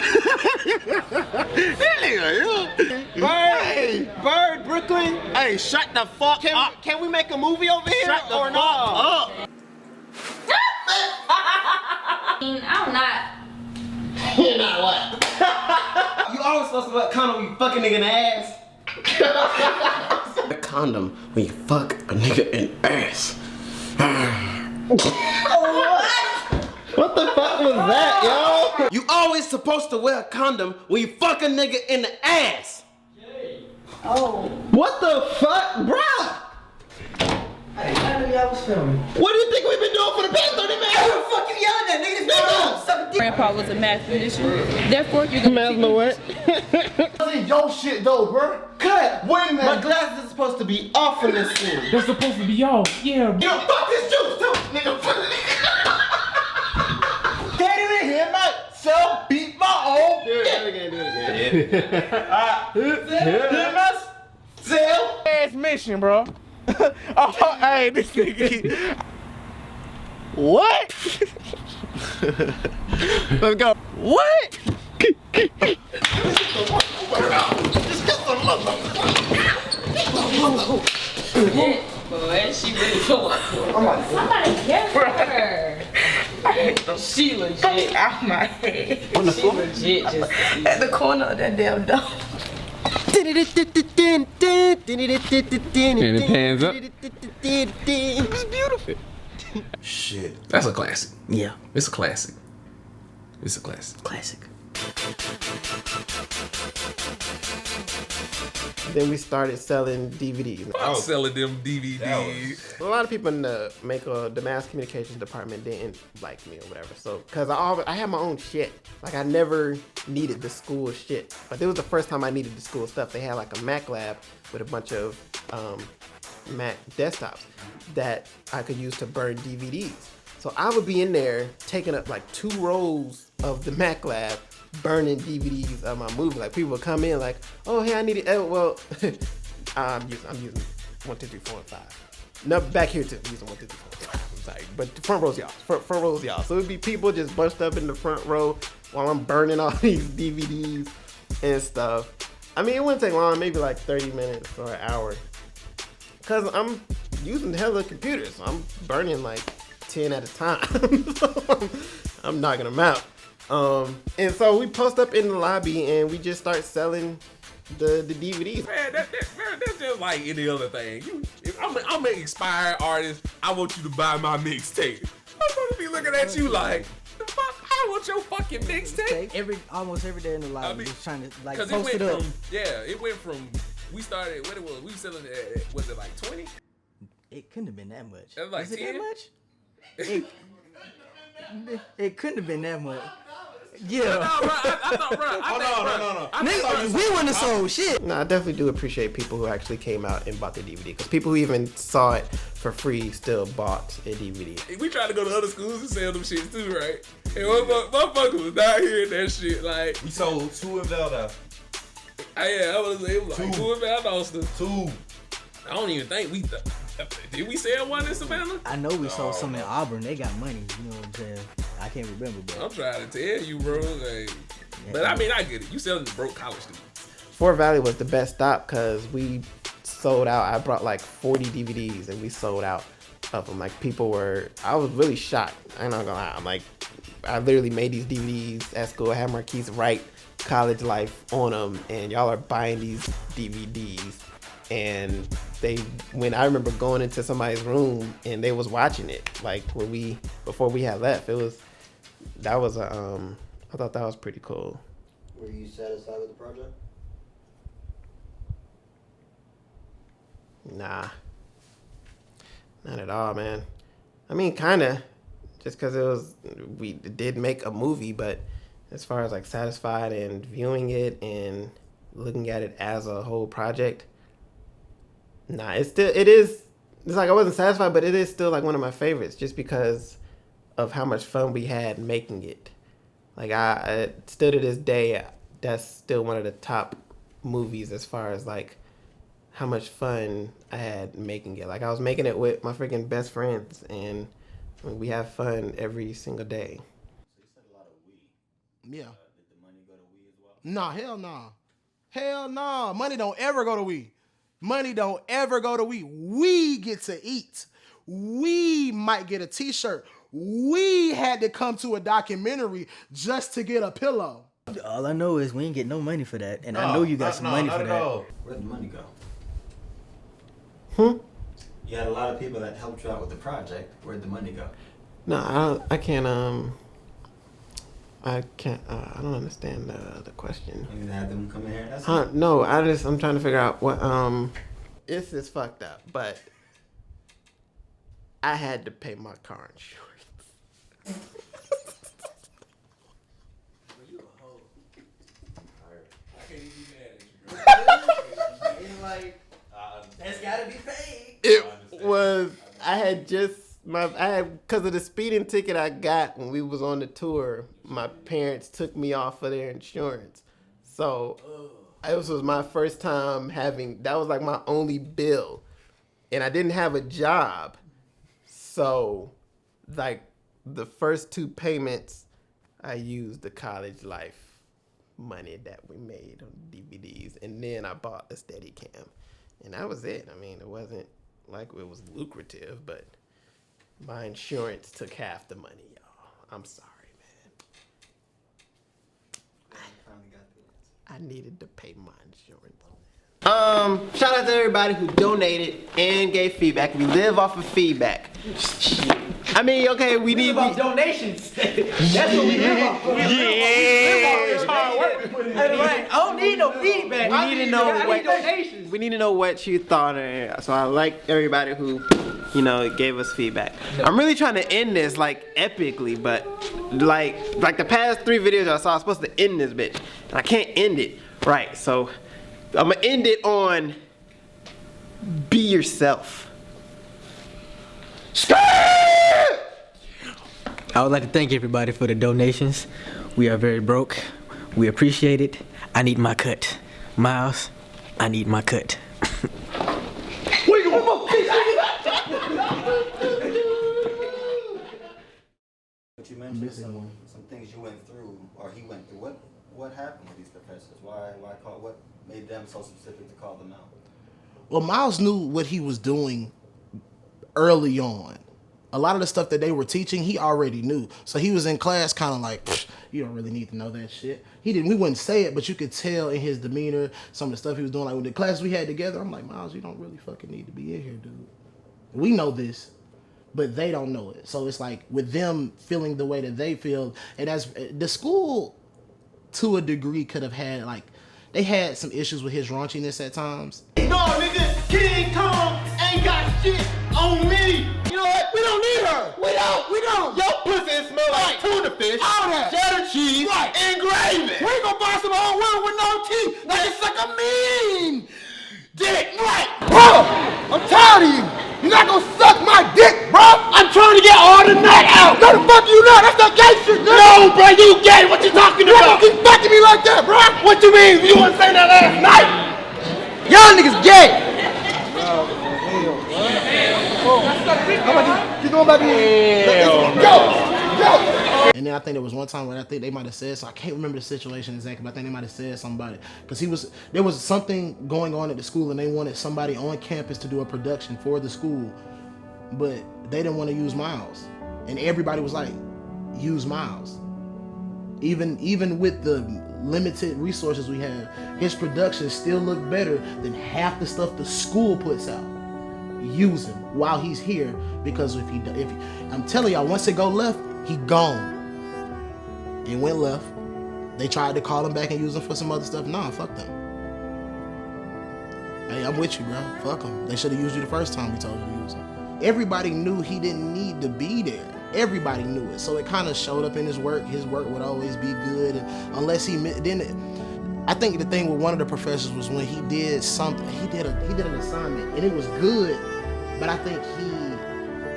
Hey, Bird, Brooklyn. Hey, shut the fuck up. Can we make a movie over here? Shut the or fuck no? up. I'm not. You're not what? You always supposed to put a condom when you fuck a nigga in the ass. A condom when you fuck a nigga in the ass. What the fuck was that, yo? You always supposed to wear a condom when you fuck a nigga in the ass. Oh. What the fuck, bruh? I knew y'all was filming. What do you think we've been doing for the past 30 minutes? What the fuck you yelling at, niggas? Grandpa was a math musician. Therefore, you're gonna math what? That's your shit though, bro. Cut. Wait a minute. My glasses are supposed to be off in this scene. They're supposed to be off. Yeah. You fuck this juice too, nigga. Get it in here, mate. myself, beat my own. Do it again. Hit myself. Ass mission, bro. Oh, hey, this nigga. What? Let's go. What? Boy, she really going for it. Somebody get her. She legit out my head. On the She floor? legit just At the corner of that damn door. And it pans up. It was beautiful. Shit. That's a classic. Yeah. It's a classic. It's a classic. Classic. Then we started selling DVDs. I'm selling them DVDs. A lot of people in the mass communications department didn't like me or whatever. So, cause I had my own shit. Like I never needed the school shit. But it was the first time I needed the school stuff. They had like a Mac lab with a bunch of Mac desktops that I could use to burn DVDs. So I would be in there taking up like 2 rows of the Mac lab, burning DVDs of my movie. Like people would come in like, oh hey, I need it. Well, I'm using 1, 2, 3, 4, and 5. No, back here too. I'm using 1, 2, 3, 4, and 5. I'm sorry, but the front row's y'all. Front row's y'all. So it'd be people just bunched up in the front row while I'm burning all these DVDs and stuff. I mean, it wouldn't take long, maybe like 30 minutes or an hour, cause I'm using hella computers. So I'm burning like 10 at a time. So I'm knocking them out. And so we post up in the lobby and we just start selling the DVDs. Man, that's just like any other thing. If I'm an inspired artist, I want you to buy my mixtape. I'm gonna be looking at you like, the fuck, I don't want your fucking mixtape. Almost every day in the lobby, just trying to like Cause post it up. It went from, we started, what it was, we selling it at, was it like 20? It couldn't have been that much. That was like Was it 10? that much? It couldn't have been that much. Yeah. Nigga, we wouldn't have sold shit. No, I definitely do appreciate people who actually came out and bought the DVD. Because people who even saw it for free still bought a DVD. We tried to go to other schools and sell them shit too, right? And motherfucker was not hearing that shit. Like, We sold 2 in Valdosta. I was like 2 in Valdosta. 2. I don't even think did we sell one in Savannah? I know we sold some in Auburn. They got money. You know what I'm saying? I can't remember, but I'm trying to tell you, bro. Like, but I mean, I get it. You selling to broke college students. Fort Valley was the best stop because we sold out. I brought like 40 DVDs and we sold out of them. Like I was really shocked. I'm not gonna lie. I'm like, I literally made these DVDs at school. I had Marquis write College Life on them and y'all are buying these DVDs. And when I remember going into somebody's room and they was watching it, like before we had left, I thought that was pretty cool. Were you satisfied with the project? Nah, not at all, man. I mean, kinda, just cause we did make a movie, but as far as like satisfied and viewing it and looking at it as a whole project, nah, it's like I wasn't satisfied, but it is still like one of my favorites just because of how much fun we had making it. Like I still to this day, that's still one of the top movies as far as like how much fun I had making it. Like I was making it with my freaking best friends and we have fun every single day. So you said a lot of we. Yeah. Did the money go to we as well? Nah, hell nah. Hell nah. Money don't ever go to we. Money don't ever go to we. We get to eat. We might get a t-shirt. We had to come to a documentary just to get a pillow. All I know is we ain't get no money for that, and I know you got some money for that. Where'd the money go? Hmm? You had a lot of people that helped you out with the project. Where'd the money go? No, I can't. I don't understand the question. You had them come in here. That's No, I'm trying to figure out what. This is fucked up, but I had to pay my car insurance. That's gotta be paid. It was. I had just because of the speeding ticket I got when we was on the tour, my parents took me off of their insurance. So this was my first time that was like my only bill. And I didn't have a job. So like the first 2 payments, I used the college life money that we made on DVDs. And then I bought a Steadicam. And that was it. I mean, it wasn't like it was lucrative, but my insurance took half the money, y'all. I'm sorry, man. I needed to pay my insurance. Shout out to everybody who donated and gave feedback. We live off of feedback. I mean, okay, we need donations. That's what we live off of. It's hard work. I don't need no feedback. We need to know what you thought. So I like everybody who, gave us feedback. I'm really trying to end this like epically, but like the past 3 videos I saw, I was supposed to end this bitch, and I can't end it right. So I'm gonna end it on be yourself. I would like to thank everybody for the donations. We are very broke. We appreciate it. I need my cut. Miles, I need my cut. But you mentioned some things you went through, or he went through. What happened with these professors? What made them so specific to call them out? Well, Miles knew what he was doing early on. A lot of the stuff that they were teaching, he already knew. So he was in class kind of like, you don't really need to know that shit. We wouldn't say it, but you could tell in his demeanor, some of the stuff he was doing. Like with the classes we had together, I'm like, Miles, you don't really fucking need to be in here, dude. We know this, but they don't know it. So it's like with them feeling the way that they feel, and as the school, to a degree, could have had they had some issues with his raunchiness at times. No, nigga, King Kong ain't got shit on me. You know what? We don't need her. We don't. Your pussy smell like tuna fish, all that, cheddar cheese, and gravy. We ain't gonna buy some old women with no teeth. Like it's like a mean dick, right? Bro, I'm tired of you. You're not gonna suck my dick, bro. I'm trying to get all the nut out. No, the fuck you not. That's not gay shit. No, bro, you gay. What you talking about? You don't keep fucking me like that, bro. What you mean? You wasn't saying that last night? Y'all niggas gay. Keep going back in. Go. And then I think there was one time where I think they might have said, so I can't remember the situation exactly, but I think they might have said something about it. Because there was something going on at the school and they wanted somebody on campus to do a production for the school, but they didn't want to use Miles. And everybody was like, use Miles. Even with the limited resources we have, his production still look better than half the stuff the school puts out. Use him while he's here, because if I'm telling y'all, once it go left, he gone. It went left. They tried to call him back and use him for some other stuff. Nah, fuck them. Hey, I'm with you, bro. Fuck them. They should have used you the first time we told you to use him. Everybody knew he didn't need to be there. Everybody knew it. So it kind of showed up in his work. His work would always be good, and unless he didn't. I think the thing with one of the professors was when he did something. He did an assignment and it was good, but I think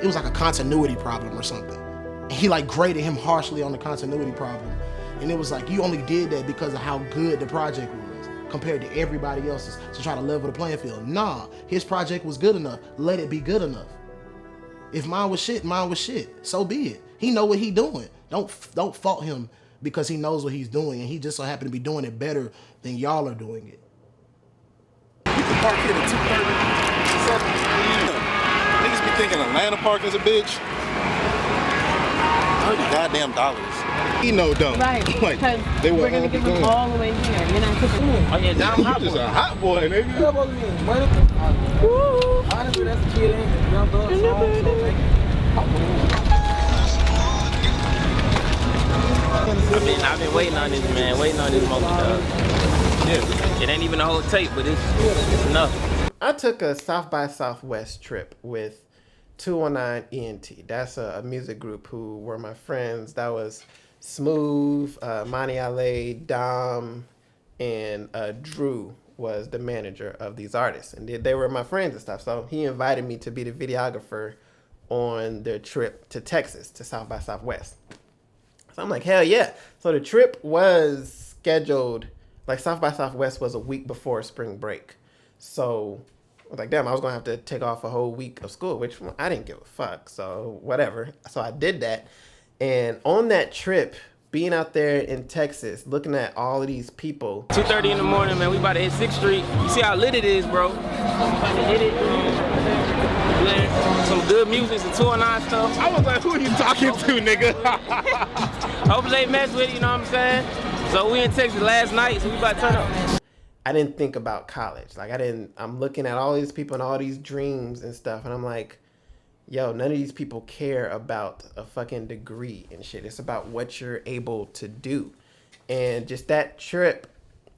it was like a continuity problem or something. And he graded him harshly on the continuity problem. And it was like, you only did that because of how good the project was compared to everybody else's to try to level the playing field. Nah, his project was good enough. Let it be good enough. If mine was shit, mine was shit. So be it. He know what he doing. Don't fault him because he knows what he's doing, and he just so happened to be doing it better than y'all are doing it. You can park here at 2:30. Niggas be thinking Atlanta park is a bitch. $30 goddamn. He know don't. Right. They we're gonna give him all the way here. You're not cooking. Oh yeah, now I'm just a hot boy, nigga. Honestly, that's a kid ain't young thug I've been waiting on this, man. Waiting on this moment, dog. Yeah. It ain't even a whole tape, but it's enough. I took a South by Southwest trip with 219 ENT. That's a music group who were my friends. That was Smooth, Monty Ale, Dom, and Drew was the manager of these artists. And they were my friends and stuff. So he invited me to be the videographer on their trip to Texas, to South by Southwest. So I'm like, hell yeah. So the trip was scheduled, like South by Southwest was a week before spring break. So I was like, damn, I was gonna have to take off a whole week of school, which I didn't give a fuck, so whatever. So I did that. And on that trip, being out there in Texas, looking at all of these people. 2:30 in the morning, man, we about to hit 6th Street. You see how lit it is, bro. We about to hit it. Man, some good music, some 209 stuff. I was like, who are you talking to, nigga? Hopefully they mess with it, you know what I'm saying? So we in Texas last night, so we about to turn up. I didn't think about college. Like I'm looking at all these people and all these dreams and stuff, and I'm like, yo, none of these people care about a fucking degree and shit. It's about what you're able to do. And just that trip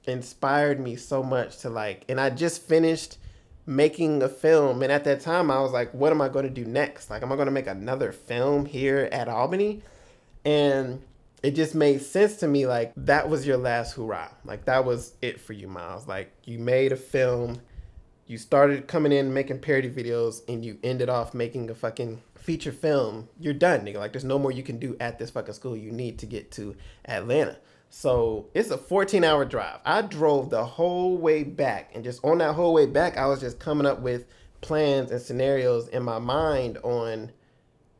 inspired me so much to like, and I just finished making a film. And at that time I was like, what am I going to do next? Like, am I going to make another film here at Albany? And it just made sense to me. Like, that was your last hurrah. Like, that was it for you, Miles. Like, you made a film. You started coming in making parody videos and you ended off making a fucking feature film. You're done, nigga. Like, there's no more you can do at this fucking school. You need to get to Atlanta. So it's a 14-hour drive. I drove the whole way back, and just on that whole way back, I was just coming up with plans and scenarios in my mind on,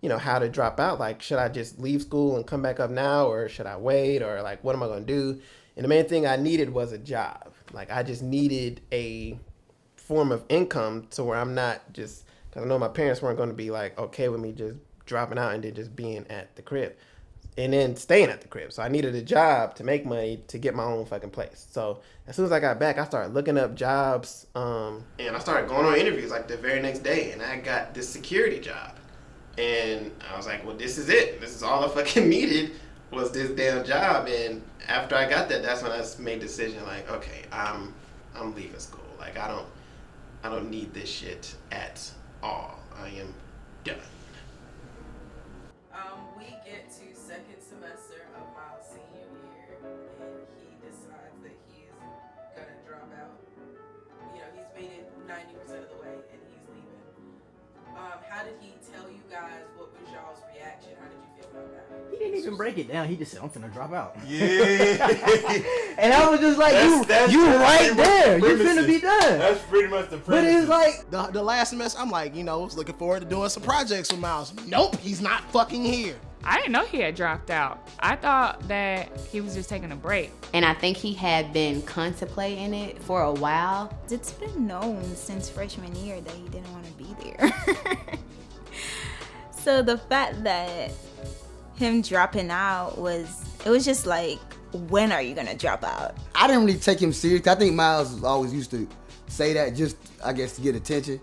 you know, how to drop out. Like, should I just leave school and come back up now, or should I wait, or like, what am I going to do? And the main thing I needed was a job. Like, I just needed a form of income to where I'm not just, because I know my parents weren't going to be like okay with me just dropping out and then just being at the crib and then staying at the crib. So I needed a job to make money to get my own fucking place. So as soon as I got back, I started looking up jobs, and I started going on interviews like the very next day, and I got this security job. And I was like, well, this is it. This is all I fucking needed, was this damn job. And after I got that, that's when I made the decision, like, okay, I'm leaving school. Like, I don't need this shit at all. I am done. We get to second semester of my senior year, and he decides that he's gonna drop out. You know, he's made it 90% of the way, and he's leaving. How did he tell you guys? What was y'all's reaction? How did you feel about that? He didn't even break it down. He just said, I'm finna drop out. Yeah. And I was just like, you right there. You finna be done. That's pretty much the premise. But it was like, the last semester, I'm like, you know, was looking forward to doing some projects with Miles. Nope, he's not fucking here. I didn't know he had dropped out. I thought that he was just taking a break. And I think he had been contemplating it for a while. It's been known since freshman year that he didn't want to be there. So the fact that him dropping out was just like, when are you gonna drop out? I didn't really take him serious. I think Miles always used to say that just, I guess, to get attention.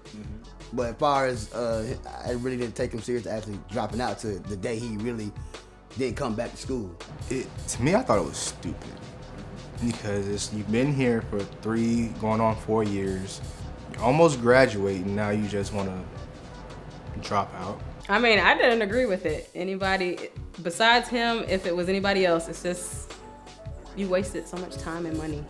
But as far as, I really didn't take him serious actually dropping out to the day he really didn't come back to school. To me, I thought it was stupid. Because you've been here for 3, going on 4 years, you're almost graduating, now you just want to drop out. I mean, I didn't agree with it. Anybody besides him, if it was anybody else, it's just, you wasted so much time and money.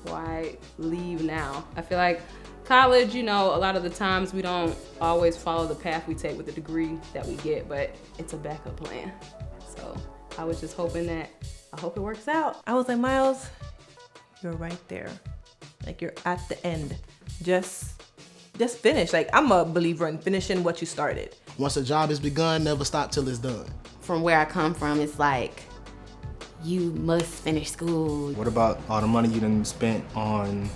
Why leave now? I feel like college, you know, a lot of the times we don't always follow the path we take with the degree that we get, but it's a backup plan. So I was just hoping that, I hope it works out. I was like, Miles, you're right there. Like, you're at the end. Just finish. Like, I'm a believer in finishing what you started. Once a job is begun, never stop till it's done. From where I come from, it's like, you must finish school. What about all the money you done spent on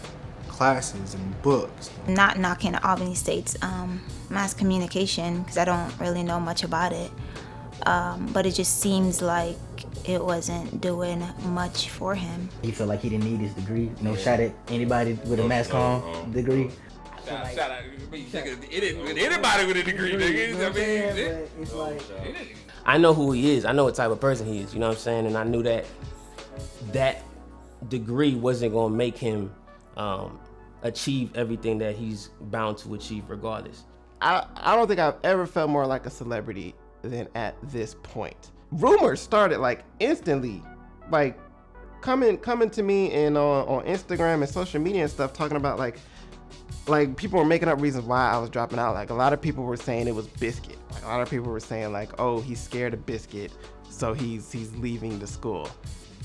classes and books? Not knocking Albany State's mass communication, because I don't really know much about it. But it just seems like it wasn't doing much for him. He felt like he didn't need his degree. No shot at anybody with a mass comm degree. Shout out anybody with a degree, nigga. I mean, it's like, I know who he is. I know what type of person he is. You know what I'm saying? And I knew that that degree wasn't gonna make him achieve everything that he's bound to achieve regardless. I don't think I've ever felt more like a celebrity than at this point. Rumors started like instantly, like coming to me and on Instagram and social media and stuff, talking about like, like people were making up reasons why I was dropping out. Like a lot of people were saying it was Biscuit. Like a lot of people were saying like, oh, he's scared of Biscuit, so he's leaving the school.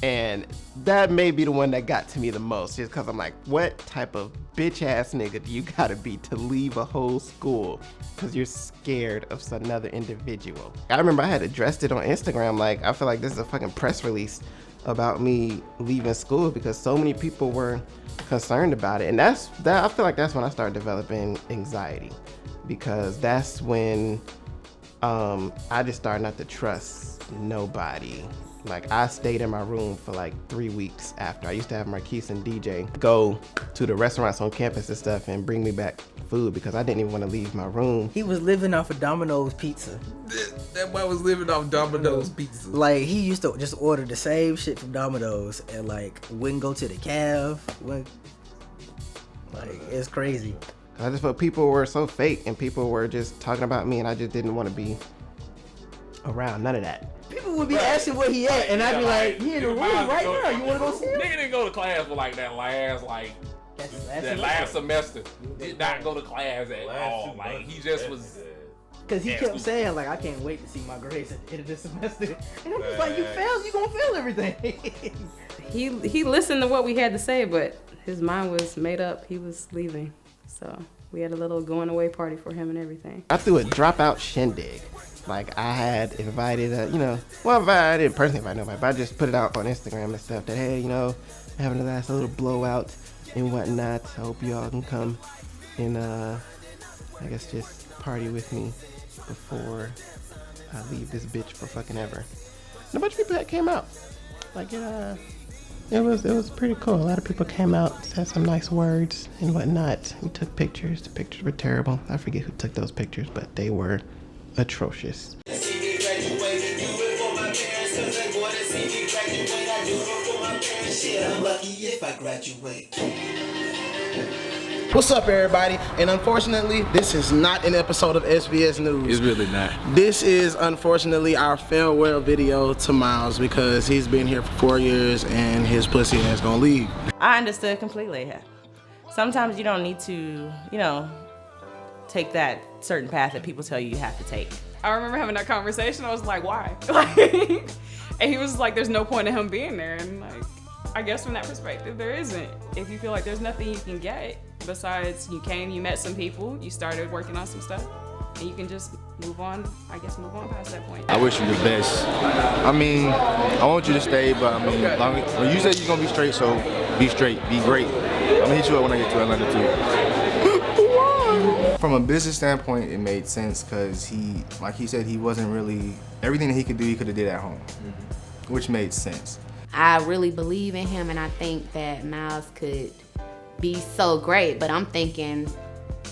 And that may be the one that got to me the most, just because I'm like, what type of bitch ass nigga do you gotta be to leave a whole school because you're scared of another individual? I remember I had addressed it on Instagram, like, I feel like this is a fucking press release about me leaving school because so many people were concerned about it. And I feel like that's when I started developing anxiety, because that's when I just started not to trust nobody. Like I stayed in my room for like 3 weeks after. I used to have Marquis and DJ go to the restaurants on campus and stuff and bring me back food because I didn't even want to leave my room. He was living off of Domino's pizza. That boy was living off Domino's pizza. Like he used to just order the same shit from Domino's and like wouldn't go to the caf. Like it's crazy. I just felt people were so fake and people were just talking about me and I just didn't want to be around none of that. People would be asking where he at, and I'd be like, he in the room right now. You want to go see him? Nigga didn't go to class for like that last semester. Did not go to class at all. Like he just was. Cause he kept saying like, I can't wait to see my grades at the end of this semester. And I'm just like, you gonna fail everything. He listened to what we had to say, but his mind was made up. He was leaving, so we had a little going away party for him and everything. I threw a dropout shindig. Like I had invited, I didn't personally invite nobody, but I just put it out on Instagram and stuff that, hey, having a last little blowout and whatnot. I hope you all can come and, I guess just party with me before I leave this bitch for fucking ever. And a bunch of people that came out. Like it was pretty cool. A lot of people came out, said some nice words and whatnot, and took pictures. The pictures were terrible. I forget who took those pictures, but they were atrocious. What's up, everybody? And unfortunately, this is not an episode of SVS News. It's really not. This is unfortunately our farewell video to Miles because he's been here for 4 years and his pussy ass gonna leave. I understood completely. Sometimes you don't need to, take that certain path that people tell you have to take. I remember having that conversation. I was like, why? And he was like, there's no point in him being there. And like, I guess from that perspective, there isn't. If you feel like there's nothing you can get besides you met some people, you started working on some stuff, and you can just move on past that point. I wish you the best. I mean, I want you to stay, but I mean, when you say you're gonna be straight, so be straight, be great. I'm gonna hit you up when I get to Atlanta too. From a business standpoint, it made sense because like he said, he wasn't really, everything that he could do, he could have did at home, which made sense. I really believe in him and I think that Miles could be so great, but I'm thinking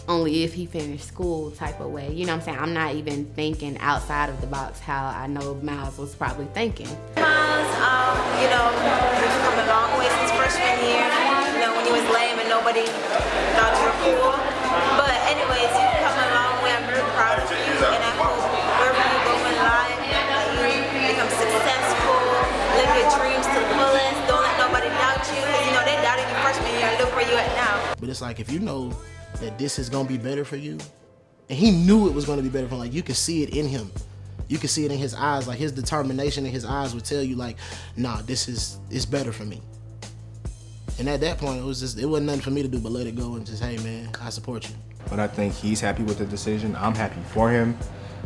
only if he finished school type of way. You know what I'm saying? I'm not even thinking outside of the box how I know Miles was probably thinking. Miles, we've come a long way since freshman year, when you was lame and nobody thought you were cool. But anyways, you've come a long way. I'm very proud of you, and I hope wherever you go in life, that you become successful, live your dreams to the fullest. Don't let nobody doubt you, because they doubted you freshman year, and look where you at now. But it's like, if you know that this is gonna be better for you, and he knew it was gonna be better for him, like you could see it in him. You could see it in his eyes, like his determination in his eyes would tell you like, nah, it's better for me. And at that point, it wasn't nothing for me to do but let it go and just, hey man, I support you. But I think he's happy with the decision. I'm happy for him,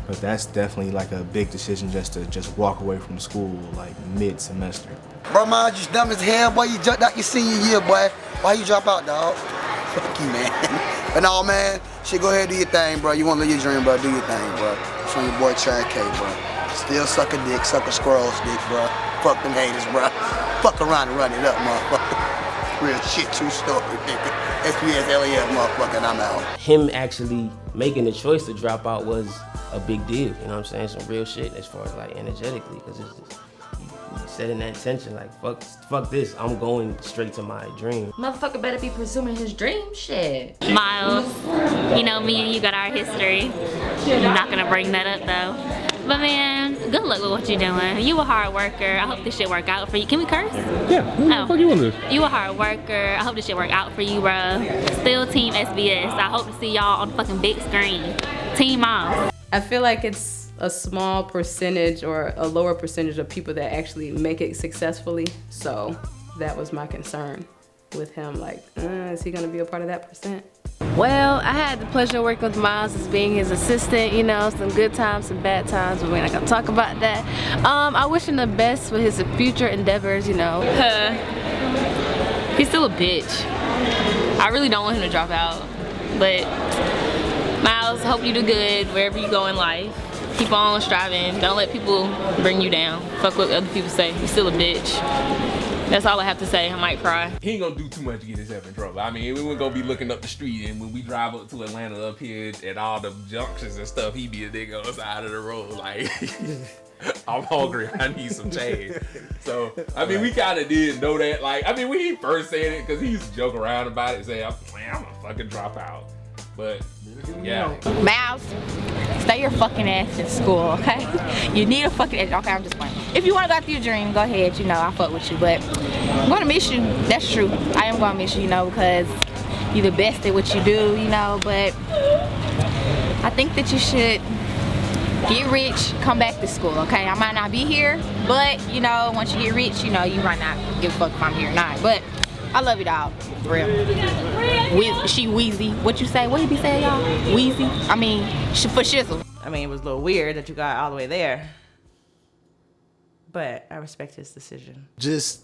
but that's definitely like a big decision just to walk away from school like mid-semester. Bro, man, you dumb as hell, boy. You jumped out your senior year, boy. Why you drop out, dog? Fuck you, man. But no, man, shit, go ahead, do your thing, bro. You want to live your dream, bro, do your thing, bro. Show your boy Chad K, bro. Still suck a dick, suck a squirrel's dick, bro. Fuck them haters, bro. Fuck around and run it up, motherfucker. Real shit, true story, nigga. SVS LAF, motherfucker, and I'm out. Him actually making the choice to drop out was a big deal, you know what I'm saying? Some real shit as far as like energetically, because it's just, you setting that intention, like, fuck this, I'm going straight to my dream. Motherfucker better be pursuing his dream, shit. Miles, me and you got our history. I'm not gonna bring that up though. But man, good luck with what you're doing. You a hard worker. I hope this shit work out for you. Can we curse? Yeah. What the fuck you want to do? You a hard worker. I hope this shit work out for you, bro. Still Team SVS. I hope to see y'all on the fucking big screen. Team Moms. I feel like it's a small percentage or a lower percentage of people that actually make it successfully. So that was my concern with him. Like, is he gonna be a part of that percent? Well, I had the pleasure of working with Miles as being his assistant, you know, some good times, some bad times, but we're not gonna talk about that. I wish him the best for his future endeavors, you know. He's still a bitch. I really don't want him to drop out, but Miles, hope you do good wherever you go in life. Keep on striving. Don't let people bring you down. Fuck what other people say. He's still a bitch. That's all I have to say. I might cry. He ain't gonna do too much to get himself in trouble. I mean, we weren't gonna be looking up the street, and when we drive up to Atlanta up here at all the junctions and stuff, he be a nigga on the side of the road like, I'm hungry, I need some change. So, I mean, we kind of did know that. Like, I mean, when he first said it, because he used to joke around about it and say, I'm gonna fucking drop out. But, yeah. Miles, stay your fucking ass in school, okay? You need a fucking, okay, I'm just playing. If you want to go after your dream, go ahead, you know, I fuck with you, but I'm gonna miss you. That's true. I am gonna miss you, you know, because you're the best at what you do, you know, but I think that you should get rich, come back to school, okay? I might not be here, but, you know, once you get rich, you know, you might not give a fuck if I'm here or not, but I love you, dog. For real. She Wheezy. What you say? What you be saying, y'all? Wheezy? I mean, for Shizzle. I mean, it was a little weird that you got all the way there. But I respect his decision. Just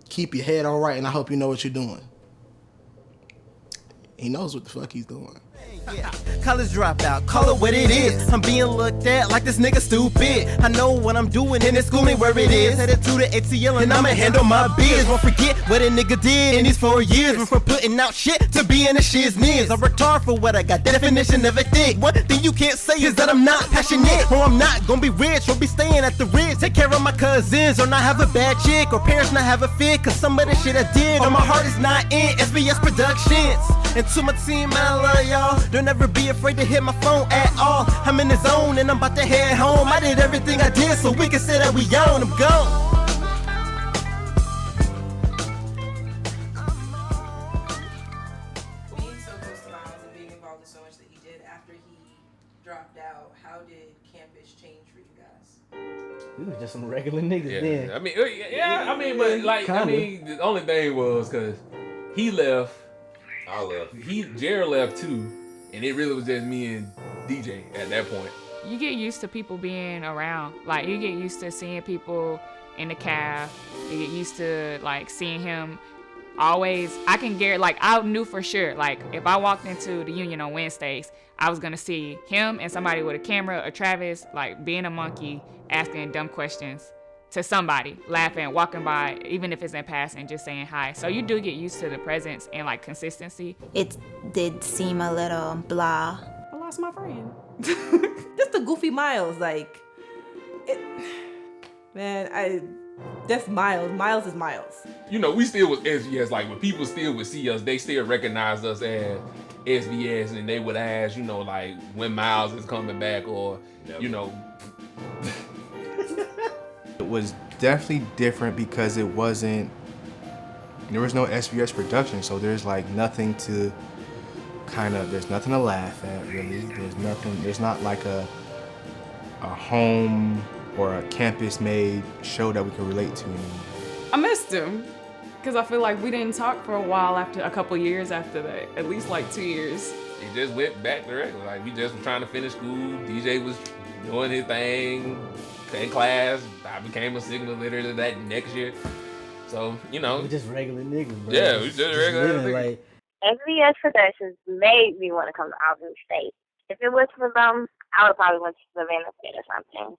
keep your head on right, and I hope you know what you're doing. He knows what the fuck he's doing. Yeah. College dropout, call it what it is. I'm being looked at like this nigga stupid. I know what I'm doing and it's schooling where it is. Headed to the ATL and I'ma handle my biz. Won't forget what a nigga did in these 4 years. Went from putting out shit to being a shiznit. I worked hard for what I got, definition of a dick. One thing you can't say is that I'm not passionate, or I'm not gonna be rich, or be staying at the Ritz. Take care of my cousins, or not have a bad chick, or parents not have a fit, cause some of the shit I did on my heart is not in SVS Productions. And to my team, man, I love y'all. Don't ever be afraid to hit my phone at all. I'm in the zone and I'm about to head home. I did everything I did so we can say that we own. I'm gone. Being so close to Miles and being involved in so much that he did after he dropped out, how did campus change for you guys? We was just some regular niggas then. I mean, I mean, but like, kinda. I mean, the only thing was because he left. I left. Jared left too, and it really was just me and DJ at that point. You get used to people being around. Like, you get used to seeing people in the cab. You get used to, like, seeing him always. I can guarantee, like, I knew for sure, like, if I walked into the Union on Wednesdays, I was gonna see him and somebody with a camera, or Travis, like, being a monkey, asking dumb questions to somebody, laughing, walking by, even if it's in passing, just saying hi. So you do get used to the presence and, like, consistency. It did seem a little blah. I lost my friend. Just the goofy Miles, like, that's Miles. Miles is Miles. You know, we still was SVS. Like, when people still would see us, they still recognized us as SVS, and they would ask, you know, like, when Miles is coming back, or, you know. It was definitely different because there was no SVS production, so there's like nothing to there's nothing to laugh at really. There's not like a home or a campus made show that we can relate to anymore. I missed him because I feel like we didn't talk for a while after a couple years after that, at least like 2 years. It just went back to regular. Like, we just were trying to finish school. DJ was doing his thing in class. I became a signal literally that next year. So, you know. We're just regular niggas, bro. Yeah, we just regular niggas. Like, SVS Productions made me want to come to Albany State. If it was for them, I would probably went to Savannah State or something.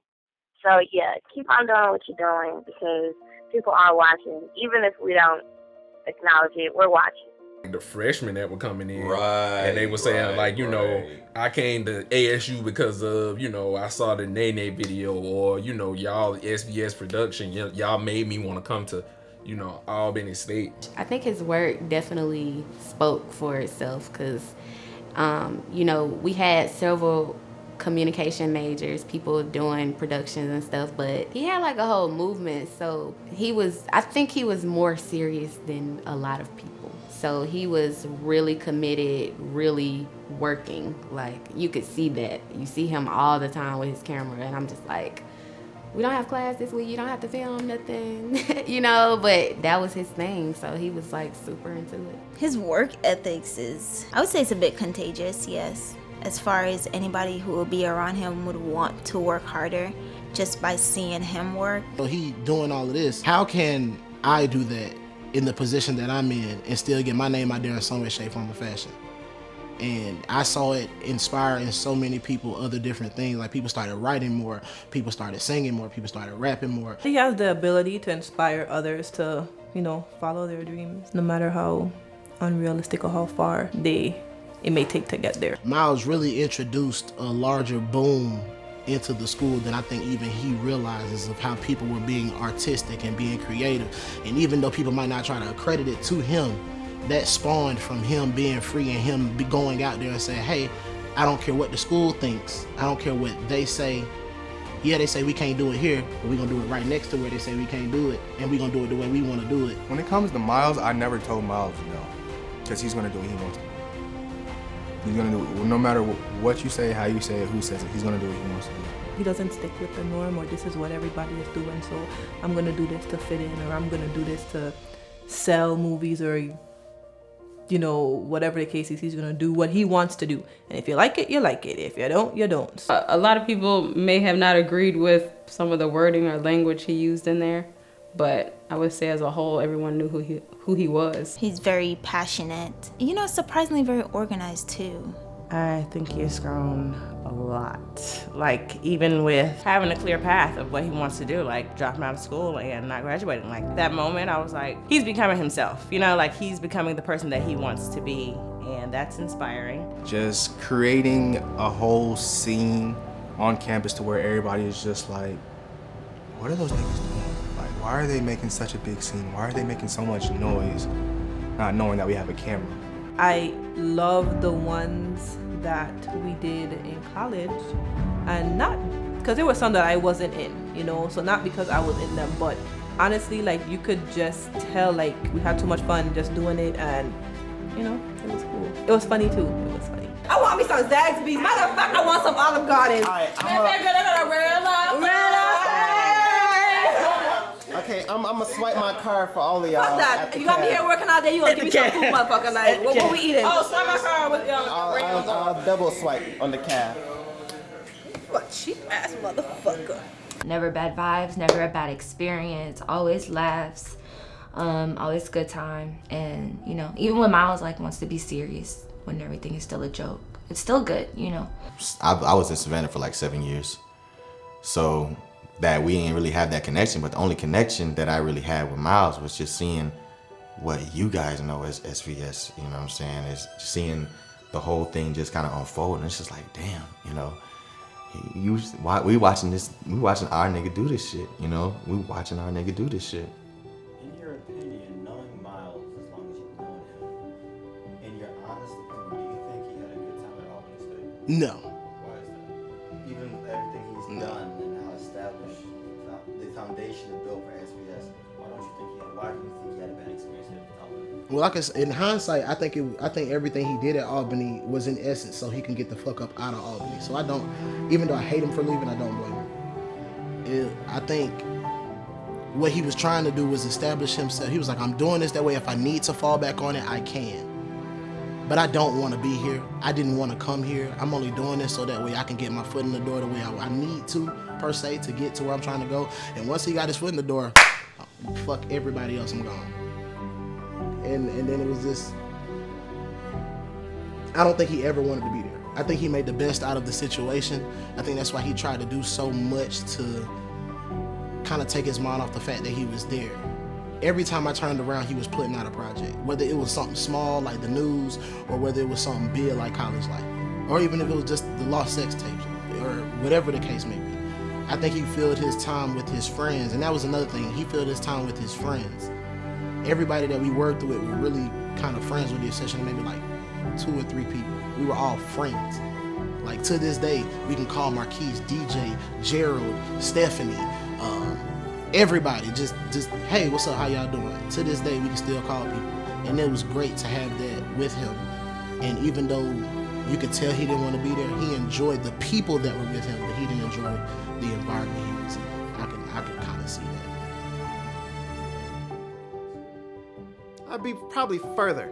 So, yeah, keep on doing what you're doing because people are watching. Even if we don't acknowledge it, we're watching. The freshmen that were coming in, and they were saying, like, you know, I came to ASU because of, you know, I saw the Nene video, or, you know, y'all SVS production, y'all made me want to come to, you know, Albany State. I think his work definitely spoke for itself because, you know, we had several communication majors, people doing productions and stuff, but he had like a whole movement. So I think he was more serious than a lot of people. So he was really committed, really working. Like, you could see that. You see him all the time with his camera, and I'm just like, we don't have class this week, you don't have to film nothing, you know, but that was his thing. So he was like super into it. His work ethics is, I would say it's a bit contagious, yes. As far as anybody who will be around him would want to work harder just by seeing him work. So he doing all of this. How can I do that in the position that I'm in and still get my name out there in some way, shape, form, or fashion? And I saw it inspire in so many people other different things. Like, people started writing more, people started singing more, people started rapping more. He has the ability to inspire others to, you know, follow their dreams, no matter how unrealistic or how far it may take to get there. Miles really introduced a larger boom into the school than I think even he realizes, of how people were being artistic and being creative. And even though people might not try to accredit it to him, that spawned from him being free and him going out there and saying, hey, I don't care what the school thinks. I don't care what they say. Yeah, they say we can't do it here, but we're going to do it right next to where they say we can't do it, and we're going to do it the way we want to do it. When it comes to Miles, I never told Miles no, because he's going to do what he wants to do. He's going to do it. No matter what you say, how you say it, who says it, he's going to do what he wants to do. He doesn't stick with the norm, or this is what everybody is doing, so I'm going to do this to fit in, or I'm going to do this to sell movies, or, you know, whatever the case is. He's going to do what he wants to do. And if you like it, you like it. If you don't, you don't. A lot of people may have not agreed with some of the wording or language he used in there, but I would say as a whole, everyone knew who he was. He's very passionate. You know, surprisingly very organized too. I think he's grown a lot. Like, even with having a clear path of what he wants to do, like dropping out of school and not graduating. Like, that moment, I was like, he's becoming himself. You know, like, he's becoming the person that he wants to be, and that's inspiring. Just creating a whole scene on campus to where everybody is just like, what are those niggas doing? Like, why are they making such a big scene? Why are they making so much noise, not knowing that we have a camera? I love the ones that we did in college, and not because there were some that I wasn't in, you know, so not because I was in them, but honestly, like, you could just tell, like, we had too much fun just doing it, and, you know, it was cool. It was funny too. It was funny. I want me some Zaxby's. Matter of fact, I want some Olive Garden. All right, okay, I'm gonna swipe my card for all of y'all. Fuck that. You got me here working all day. You gonna give me some food, motherfucker? Like, what we eating? Oh, swipe my card with y'all. I'll double swipe on the cab. What cheap ass motherfucker. Never bad vibes, never a bad experience, always laughs, always good time. And, you know, even when Miles, like, wants to be serious, when everything is still a joke, it's still good, you know. I was in Savannah for like 7 years. So that we didn't really have that connection, but the only connection that I really had with Miles was just seeing what you guys know as SVS, you know what I'm saying, is seeing the whole thing just kind of unfold, and it's just like, damn, you know, we watching our nigga do this shit, you know, we watching our nigga do this shit. In your opinion, knowing Miles as long as you've known him, in your honest opinion, do you think he had a good time at Albany State? No. Why is that? Even with everything he's done and how established the foundation is built for SVS, why do you think he had a bad experience at Albany? Well, like I said, in hindsight, I think everything he did at Albany was in essence so he can get the fuck up out of Albany. So I don't, even though I hate him for leaving, I don't blame him. I think what he was trying to do was establish himself. He was like, I'm doing this that way. If I need to fall back on it, I can. But I don't want to be here. I didn't want to come here. I'm only doing this so that way I can get my foot in the door the way I need to, per se, to get to where I'm trying to go. And once he got his foot in the door, fuck everybody else, I'm gone. And then it was just, I don't think he ever wanted to be there. I think he made the best out of the situation. I think that's why he tried to do so much to kind of take his mind off the fact that he was there. Every time I turned around, he was putting out a project, whether it was something small like the news, or whether it was something big like College Life, or even if it was just the Lost Sex tapes, or whatever the case may be. I think he filled his time with his friends, and that was another thing. He filled his time with his friends. Everybody that we worked with were really kind of friends, with the exception of maybe like 2 or 3 people. We were all friends. Like to this day, we can call Marquis, DJ, Gerald, Stephanie, everybody. Just hey, what's up? How y'all doing? To this day, we can still call people, and it was great to have that with him. And even though you could tell he didn't want to be there, he enjoyed the people that were with him, but he didn't enjoy the environment he was in. I could kind of see that. I'd be probably further.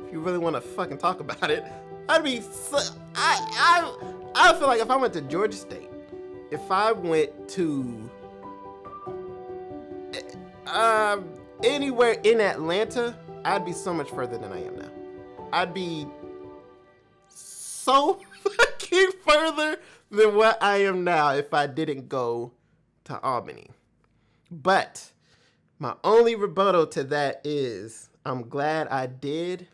If you really want to fucking talk about it, I'd be. I feel like if I went to Georgia State, if I went to anywhere in Atlanta, I'd be so much further than I am now. I'd be so fucking further than what I am now if I didn't go to Albany. But my only rebuttal to that is I'm glad I did,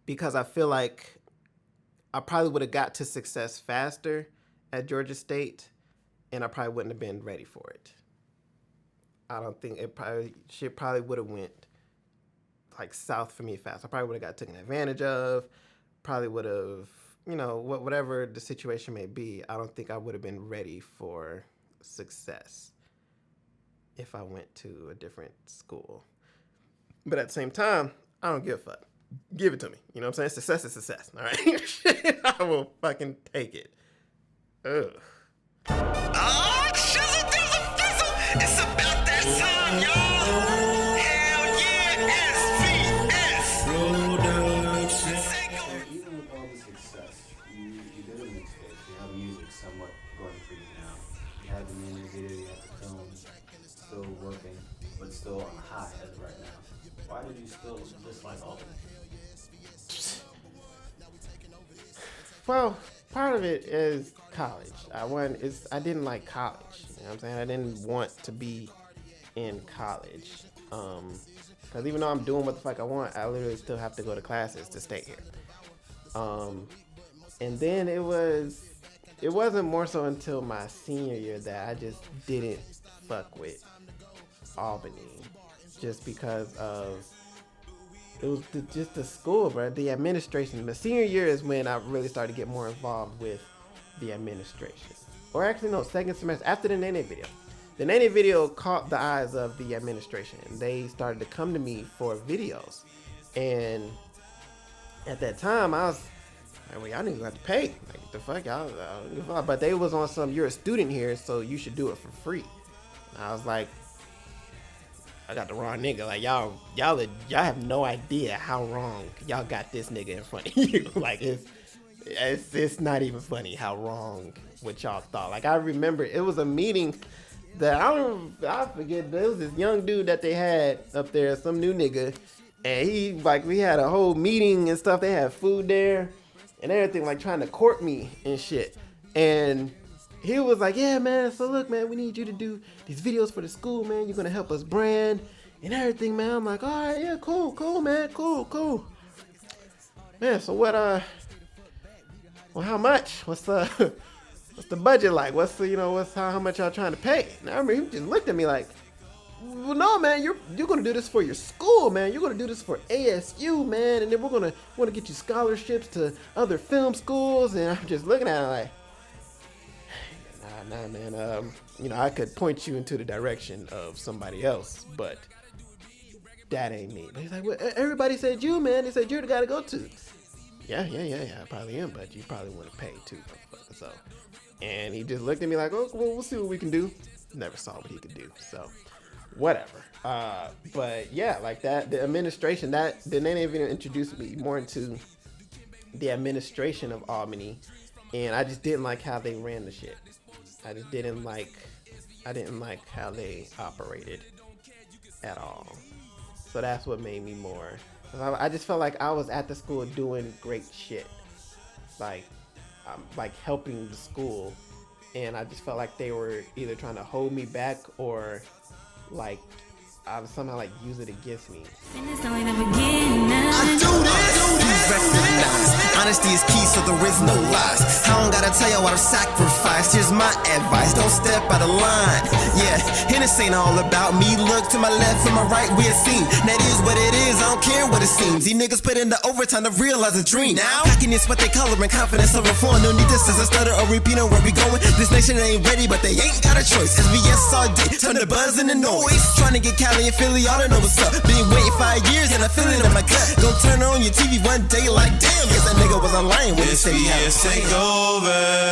because I feel like I probably would have got to success faster at Georgia State, and I probably wouldn't have been ready for it. I don't think shit probably would have went like south for me fast. I probably would have got taken advantage of. Probably would have, whatever the situation may be. I don't think I would have been ready for success if I went to a different school. But at the same time, I don't give a fuck. Give it to me. You know what I'm saying? Success is success. All right. I will fucking take it. Ugh. Oh, Shizzle, dizzle, fizzle. It's about that time, y'all. Hell yeah, SVS Productions. Even with all the success, you did a mixtape. You have music somewhat going for you now. You have the music video, you have the film, still working, but still on a high as of right now. Why did you still dislike all of it? Well, part of it is college. I didn't like college. You know what I'm saying? I didn't want to be in college. Because even though I'm doing what the fuck I want, I literally still have to go to classes to stay here. And then it wasn't more so until my senior year that I just didn't fuck with Albany. Just because of it was just the school, bro. The administration. The senior year is when I really started to get more involved with the administration. Or actually, no, second semester after the Nene video. The Nene video caught the eyes of the administration, and they started to come to me for videos. And at that time, I was like, well, y'all niggas have to pay. Like, what the fuck, y'all? But they was on some, you're a student here, so you should do it for free. And I was like, I got the wrong nigga. Like, y'all have no idea how wrong y'all got this nigga in front of you. Like, it's not even funny how wrong what y'all thought. Like, I remember it was a meeting that I forget. There was this young dude that they had up there, some new nigga, and we had a whole meeting and stuff. They had food there and everything, like trying to court me and shit. And he was like, yeah, man, so look, man, we need you to do these videos for the school, man. You're going to help us brand and everything, man. I'm like, all right, yeah, cool, man, cool. Man, so what, well, how much? What's the budget like? How much y'all trying to pay? And I remember he just looked at me like, well, no, man, you're going to do this for your school, man. You're going to do this for ASU, man. And then we're going to get you scholarships to other film schools. And I'm just looking at it like, nah, man. I could point you into the direction of somebody else, but that ain't me. But he's like, well, everybody said you, man. They said you're the guy to go to. Yeah, I probably am, but you probably want to pay too, motherfucker. So, and he just looked at me like, oh, well, we'll see what we can do. Never saw what he could do, so whatever. But yeah, like that, the administration, the Nene video introduced me more into the administration of Albany, and I just didn't like how they ran the shit. I didn't like how they operated at all. So that's what made me more. I just felt like I was at the school doing great shit, like helping the school, and I just felt like they were either trying to hold me back or like I was somehow like use it against me. I do this. Recognize, Honesty is key, so there is no lies. I don't gotta tell you what I've sacrificed. Here's my advice, don't step out of line. Yeah, and this ain't all about me. Look to my left and my right, we're seen. That is what it is, I don't care what it seems. These niggas put in the overtime to realize a dream. Now, packing is what they color and confidence of reform. No need to sense a stutter or repeat on where we going. This nation ain't ready, but they ain't got a choice. SVS all day, turn the buzz and the noise. Trying to get Cali and Philly, all to know what's up. Been waiting 5 years and I feel it in my gut. Don't turn on your TV one day like, damn, guess that nigga was online when he said he had a take over.